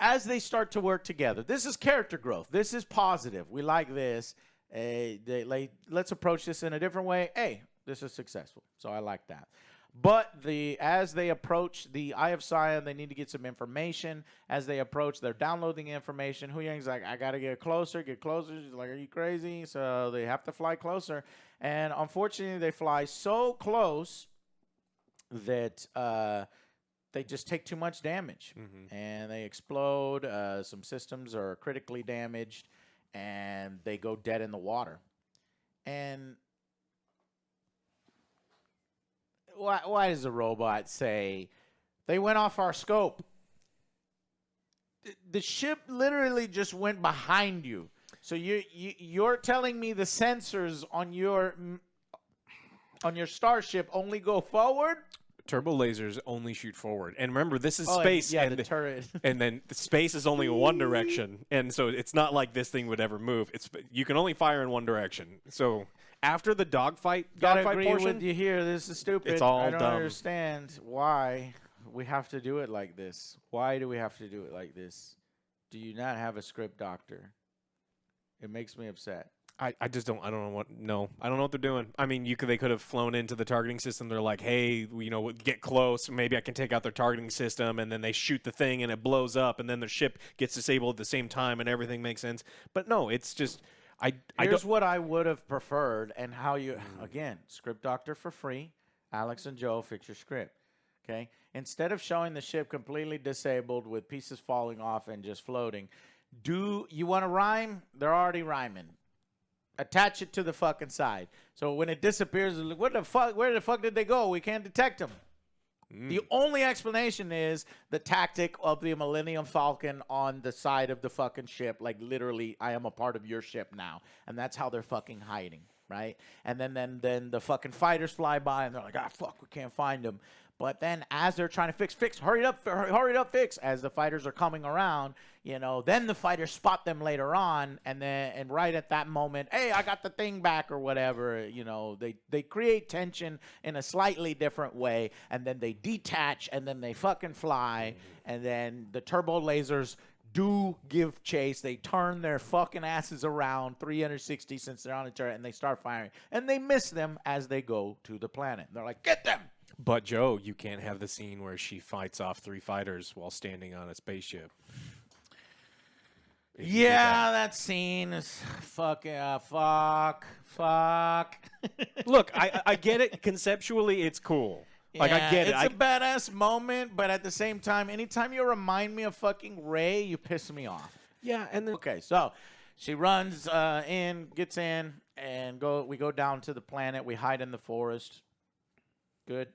as they start to work together, this is character growth. This is positive. We like this. Let's approach this in a different way. Hey, this is successful. So I like that. But as they approach the Eye of Sion, they need to get some information. As they approach, they're downloading information. Hu Yang's like, I got to get closer. She's like, are you crazy? So they have to fly closer. And unfortunately, they fly so close that they just take too much damage. Mm-hmm. And they explode. Some systems are critically damaged, and they go dead in the water. And why does the robot say, they went off our scope? The ship literally just went behind you. So you're telling me the sensors on your starship only go forward? Turbo lasers only shoot forward, and remember, this is space. And the turret. And then the space is only one direction, and so it's not like this thing would ever move. You can only fire in one direction. So after the dogfight agree portion, with you here. This is stupid. It's all I don't dumb. understand why we have to do it like this. Why do we have to do it like this? Do you not have a script doctor? It makes me upset. I just don't. I don't know what they're doing. I mean, they could have flown into the targeting system. They're like, hey, get close. Maybe I can take out their targeting system, and then they shoot the thing, and it blows up, and then their ship gets disabled at the same time, and everything makes sense. But no, it's just Here's what I would have preferred, and how you again, script doctor for free. Alex and Joe, fix your script. Okay, instead of showing the ship completely disabled with pieces falling off and just floating, do you want to rhyme? They're already rhyming. Attach it to the fucking side. So when it disappears, what the fuck? Where the fuck did they go? We can't detect them. The only explanation is the tactic of the Millennium Falcon on the side of the fucking ship. Like, literally, I am a part of your ship now. And that's how they're fucking hiding, right? And then the fucking fighters fly by, and they're like, fuck, we can't find them. But then as they're trying to fix, hurry up, fix, as the fighters are coming around, then the fighters spot them later on, and right at that moment, hey, I got the thing back or whatever, they create tension in a slightly different way, and then they detach, and then they fucking fly, and then the turbo lasers do give chase. They turn their fucking asses around 360 since they're on a turret, and they start firing, and they miss them as they go to the planet. They're like, get them! But Joe, you can't have the scene where she fights off 3 fighters while standing on a spaceship. if you did Yeah, that scene is fuck. Look, I get it. Conceptually, it's cool. Like, I get it. It's a badass moment, but at the same time, anytime you remind me of fucking Ray, you piss me off. Yeah, and then Okay, so she runs gets in, and we go down to the planet. We hide in the forest. Good.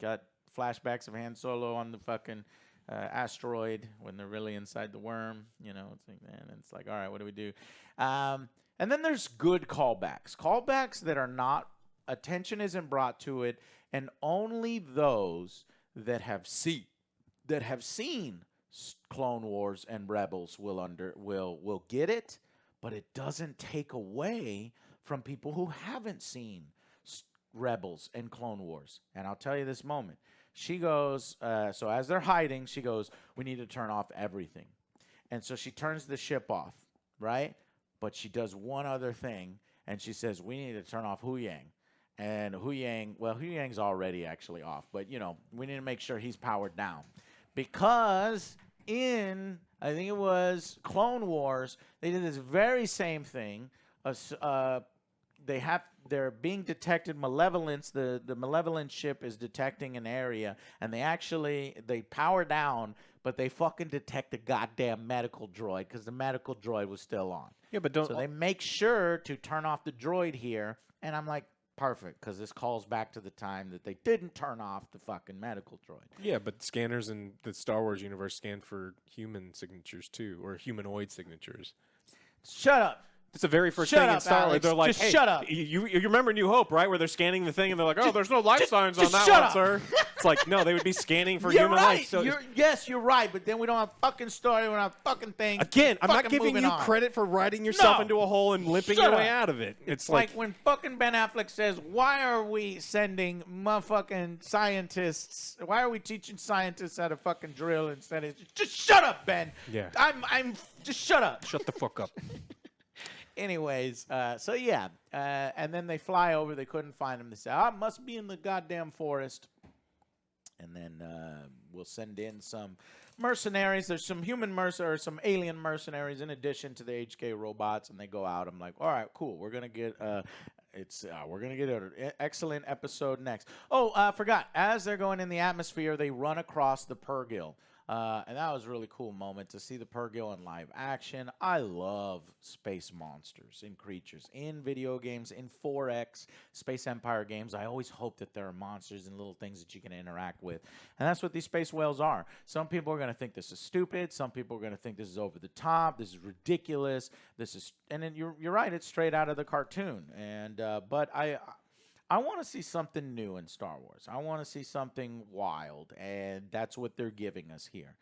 Got flashbacks of Han Solo on the fucking asteroid when they're really inside the worm. You know, it's like, man, it's like, all right, what do we do? And then there's good callbacks that are not, attention isn't brought to it, and only those that have seen Clone Wars and Rebels will get it, but it doesn't take away from people who haven't seen Rebels and Clone Wars. And I'll tell you this moment. She goes, so as they're hiding, she goes, we need to turn off everything. And so she turns the ship off, right? But she does one other thing, and she says, we need to turn off Hu Yang. And Hu Yang's already actually off, but, you know, we need to make sure he's powered down. Because in, I think it was Clone Wars, they did this very same thing. They're being detected malevolence. The malevolent ship is detecting an area, and they power down, but they fucking detect a goddamn medical droid because the medical droid was still on. Yeah, but So they make sure to turn off the droid here, and I'm like, perfect, because this calls back to the time that they didn't turn off the fucking medical droid. Yeah, but scanners in the Star Wars universe scan for human signatures too, or humanoid signatures. Shut up. It's the very first Shut thing in up, Star Wars. Alex. They're like, Just hey, shut up. You remember New Hope, right? Where they're scanning the thing and they're like, oh, there's no life signs on just that shut one, up. sir. It's like, no, they would be scanning for You're human right. life. So Yes, you're right, but then we don't have fucking story, we don't have fucking thing. again, I'm not Fucking giving moving you on. credit for writing yourself No. into a hole and limping Shut your way up. out of it. It's Like when fucking Ben Affleck says, why are we sending motherfucking scientists, why are we teaching scientists how to fucking drill instead of, just shut up, Ben. Yeah. I'm just shut up. shut the fuck up. Anyways, and then they fly over. They couldn't find him. They say, it must be in the goddamn forest. And then we'll send in some mercenaries. There's some some alien mercenaries in addition to the HK robots, and they go out. I'm like, all right, cool. We're gonna get an excellent episode next. Oh, I forgot. As they're going in the atmosphere, they run across the Purrgil. And that was a really cool moment to see the Purrgil in live action. I love space monsters and creatures in video games, in 4X, Space Empire games. I always hope that there are monsters and little things that you can interact with. And that's what these space whales are. Some people are going to think this is stupid. Some people are going to think this is over the top. This is ridiculous. And then you're right. It's straight out of the cartoon. And, but I want to see something new in Star Wars. I want to see something wild, and that's what they're giving us here.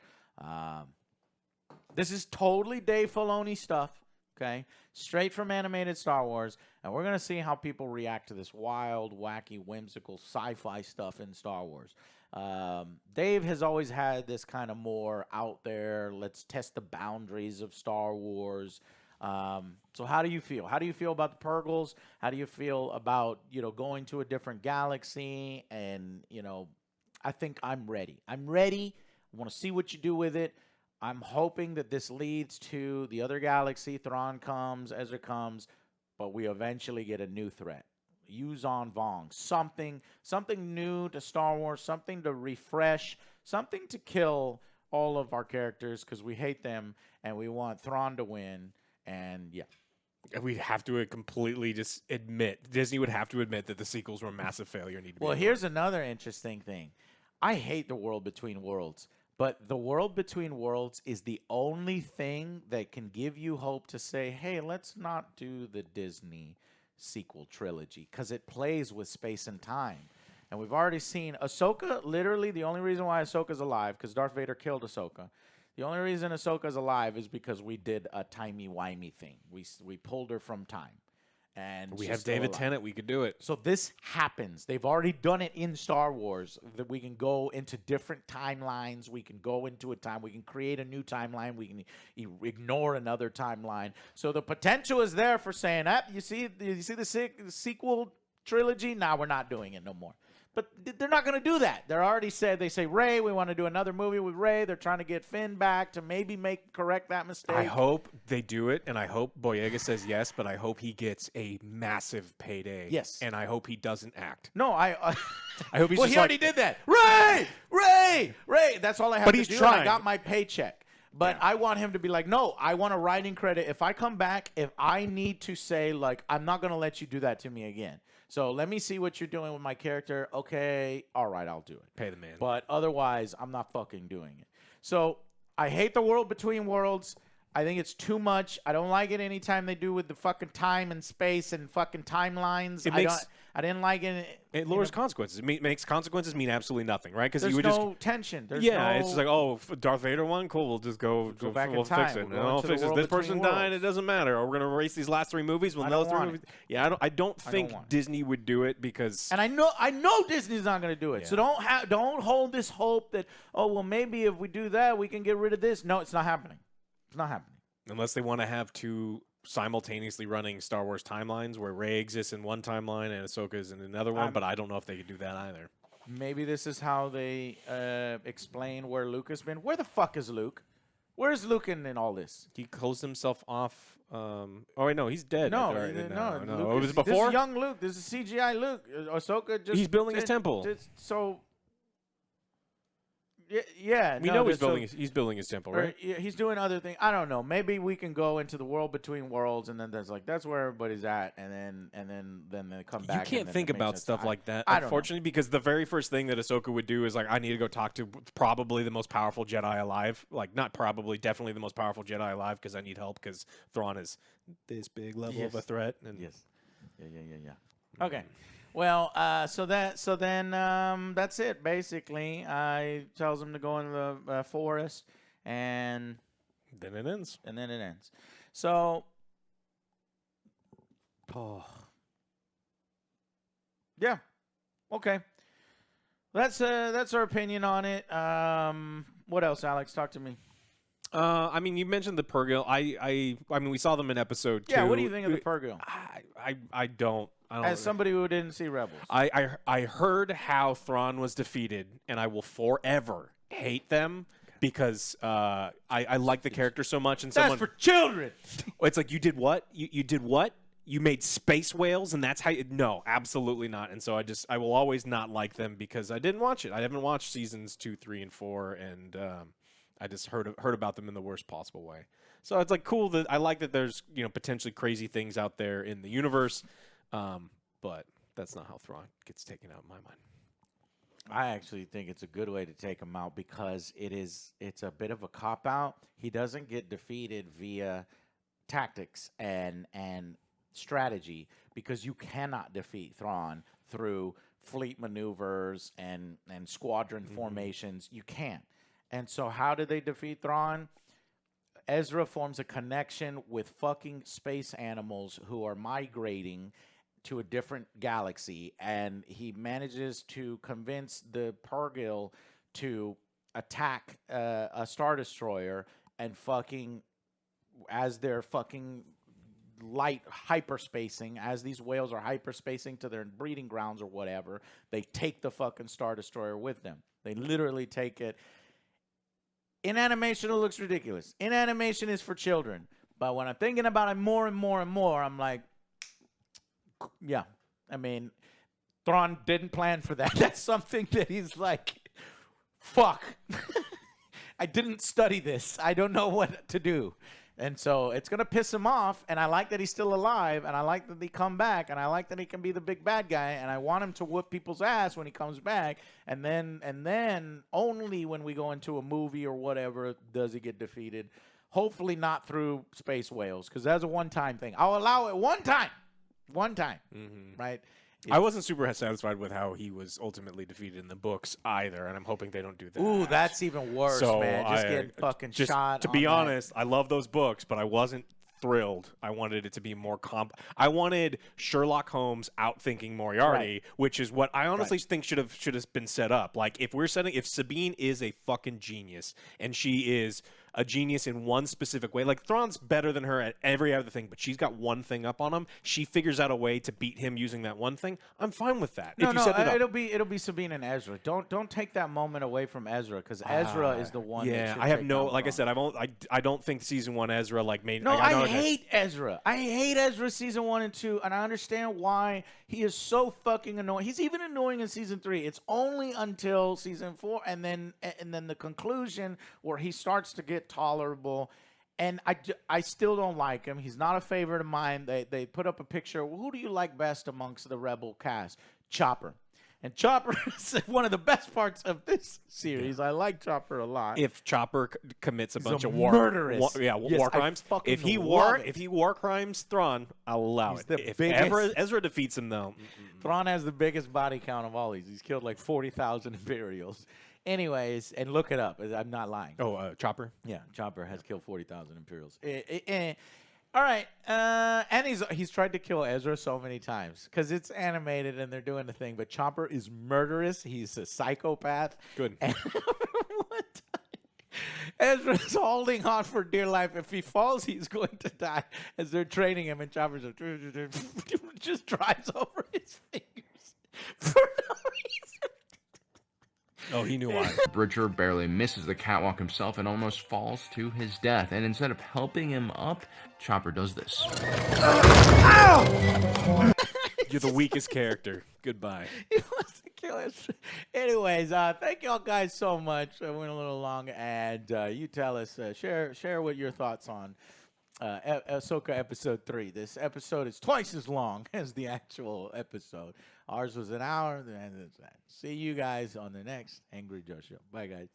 This is totally Dave Filoni stuff, okay? Straight from animated Star Wars, and we're going to see how people react to this wild, wacky, whimsical sci-fi stuff in Star Wars. Dave has always had this kind of more out there, let's test the boundaries of Star Wars. So how do you feel? How do you feel about the Purrgils? How do you feel about, going to a different galaxy? And, I think I'm ready. I'm ready. I want to see what you do with it. I'm hoping that this leads to the other galaxy. Thrawn comes, Ezra comes, but we eventually get a new threat. Yuzon Vong. Something new to Star Wars, something to refresh, something to kill all of our characters because we hate them and we want Thrawn to win. And yeah, We'd have to completely just Disney would have to admit that the sequels were a massive failure. Well, here's another interesting thing. I hate the World Between Worlds, but the World Between Worlds is the only thing that can give you hope to say, hey, let's not do the Disney sequel trilogy because it plays with space and time. And we've already seen Ahsoka, literally the only reason why Ahsoka's alive, because Darth Vader killed Ahsoka. The only reason Ahsoka's alive is because we did a timey-wimey thing. We pulled her from time. And we have David Tennant. We could do it. So this happens. They've already done it in Star Wars. That we can go into different timelines. We can go into a time. We can create a new timeline. We can ignore another timeline. So the potential is there for saying, you see the sequel trilogy? Now we're not doing it no more. But they're not going to do that. They're already said, they say, Rey, we want to do another movie with Rey. They're trying to get Finn back to maybe correct that mistake. I hope they do it, and I hope Boyega says yes, but I hope he gets a massive payday. Yes. And I hope he doesn't act. No, I hope he's well, just he already did that. Rey. That's all I have But to he's do. trying. I got my paycheck. But Yeah. I want him to be like, no, I want a writing credit. If I come back, if I need to say, like, I'm not going to let you do that to me again. So let me see what you're doing with my character. Okay, all right, I'll do it. Pay the man. But otherwise, I'm not fucking doing it. So I hate the world between worlds. I think it's too much. I don't like it anytime they do with the fucking time and space and fucking timelines. I didn't like it. It lowers consequences. It makes consequences mean absolutely nothing, right? Because There's you would no tension. There's it's just like, oh, Darth Vader won? Cool, we'll just go back in we'll time. fix it. We'll go I'll into the fix it. world This person between died, it worlds. doesn't matter. Or we're going to erase these last 3 movies. We'll I know don't 3 want movies. it. Yeah, I don't think want it. Disney would do it because... And I know Disney's not going to do it. Yeah. So don't hold this hope that, oh, well, maybe if we do that, we can get rid of this. No, it's not happening. It's not happening. Unless they want to have 2 simultaneously running Star Wars timelines where Rey exists in one timeline and Ahsoka is in another one, but I don't know if they could do that either. Maybe this is how they explain where Luke has been. Where the fuck is Luke? Where's Luke in all this? He closed himself off. Oh, wait, no, he's dead. No, Luke Luke it was is, before? This is young Luke. This is CGI Luke. Ahsoka just... He's building his temple. So... Yeah, We know he's building his temple, right? He's doing other things. I don't know. Maybe we can go into the world between worlds, and then that's where everybody's at, and then they come back. You can't think about stuff like that, I don't know. unfortunately, because the very first thing that Ahsoka would do is like, I need to go talk to probably the most powerful Jedi alive. Like, not probably, definitely the most powerful Jedi alive, because I need help because Thrawn is this big level of a threat. And Yes. Yeah. Okay. Well, so then that's it basically. I tells him to go in the forest, and then it ends. So, yeah, okay. That's our opinion on it. What else, Alex? Talk to me. I mean, you mentioned the Purrgil. I mean, we saw them in episode 2. Yeah, what do you think of the Purrgil? I don't. As somebody who didn't see Rebels. I heard how Thrawn was defeated, and I will forever hate them because I like the character so much. And That's for children. It's like, you did what? You did what? You made space whales, and that's how you... No, absolutely not. And so I will always not like them because I didn't watch it. I haven't watched seasons 2, 3, and 4, and I just heard about them in the worst possible way. So it's like cool that I like that there's potentially crazy things out there in the universe, but that's not how Thrawn gets taken out in my mind. I actually think it's a good way to take him out because it's a bit of a cop out. He doesn't get defeated via tactics and strategy because you cannot defeat Thrawn through fleet maneuvers and squadron formations. You can't. And so how did they defeat Thrawn? Ezra forms a connection with fucking space animals who are migrating to a different galaxy, and he manages to convince the Purrgil to attack a Star Destroyer, and fucking, as they're fucking light hyperspacing, as these whales are hyperspacing to their breeding grounds or whatever, they take the fucking Star Destroyer with them. They literally take it. In animation, it looks ridiculous. In animation is for children. But when I'm thinking about it more and more and more, I'm like, yeah. I mean, Thrawn didn't plan for that. That's something that he's like, fuck. I didn't study this. I don't know what to do. And so it's going to piss him off, and I like that he's still alive, and I like that he come back, and I like that he can be the big bad guy, and I want him to whoop people's ass when he comes back, and then only when we go into a movie or whatever does he get defeated. Hopefully not through space whales, because that's a one-time thing. I'll allow it one time, right? I wasn't super satisfied with how he was ultimately defeated in the books either, and I'm hoping they don't do that. Ooh, that's even worse, so man. Just getting fucking shot. To be honest, I love those books, but I wasn't thrilled. I wanted it to be more I wanted Sherlock Holmes outthinking Moriarty, which is what I honestly think should have been set up. Like, if Sabine is a fucking genius and she is a genius in one specific way. Like Thrawn's better than her at every other thing, but she's got one thing up on him. She figures out a way to beat him using that one thing. I'm fine with that. No, if you set it up. it'll be Sabine and Ezra. Don't take that moment away from Ezra because Ezra is the one. Yeah, that should I have take no. down Like I Thrawn. said, I don't think season 1 Ezra like made. No, I hate Ezra. I hate Ezra season 1 and 2, and I understand why he is so fucking annoying. He's even annoying in season 3. It's only until season 4, and then the conclusion where he starts to get tolerable. And I still don't like him. He's not a favorite of mine. They put up a picture. Who do you like best amongst the Rebel cast? Chopper. And Chopper is one of the best parts of this series. I like Chopper a lot. If Chopper commits a bunch of murderous. war crimes. If If he war crimes Thrawn, I'll allow it. If Ezra defeats him, though, Thrawn has the biggest body count of all these. He's killed like 40,000 Imperials. Anyways, and look it up. I'm not lying. Oh, Chopper. Yeah, Chopper has killed 40,000 Imperials. All right, and he's tried to kill Ezra so many times because it's animated and they're doing the thing. But Chopper is murderous. He's a psychopath. Good. And one time, Ezra's holding on for dear life. If he falls, he's going to die. As they're training him, and Chopper just drives over his fingers for no reason. Oh, he knew why. Bridger barely misses the catwalk himself and almost falls to his death. And instead of helping him up, Chopper does this. You're the weakest character. Goodbye. He wants to kill us. Anyways, thank y'all guys so much. I went a little long, and you tell us, share what your thoughts on Ahsoka episode 3. This episode is twice as long as the actual episode. Ours was an hour. See you guys on the next Angry Joe Show. Bye, guys.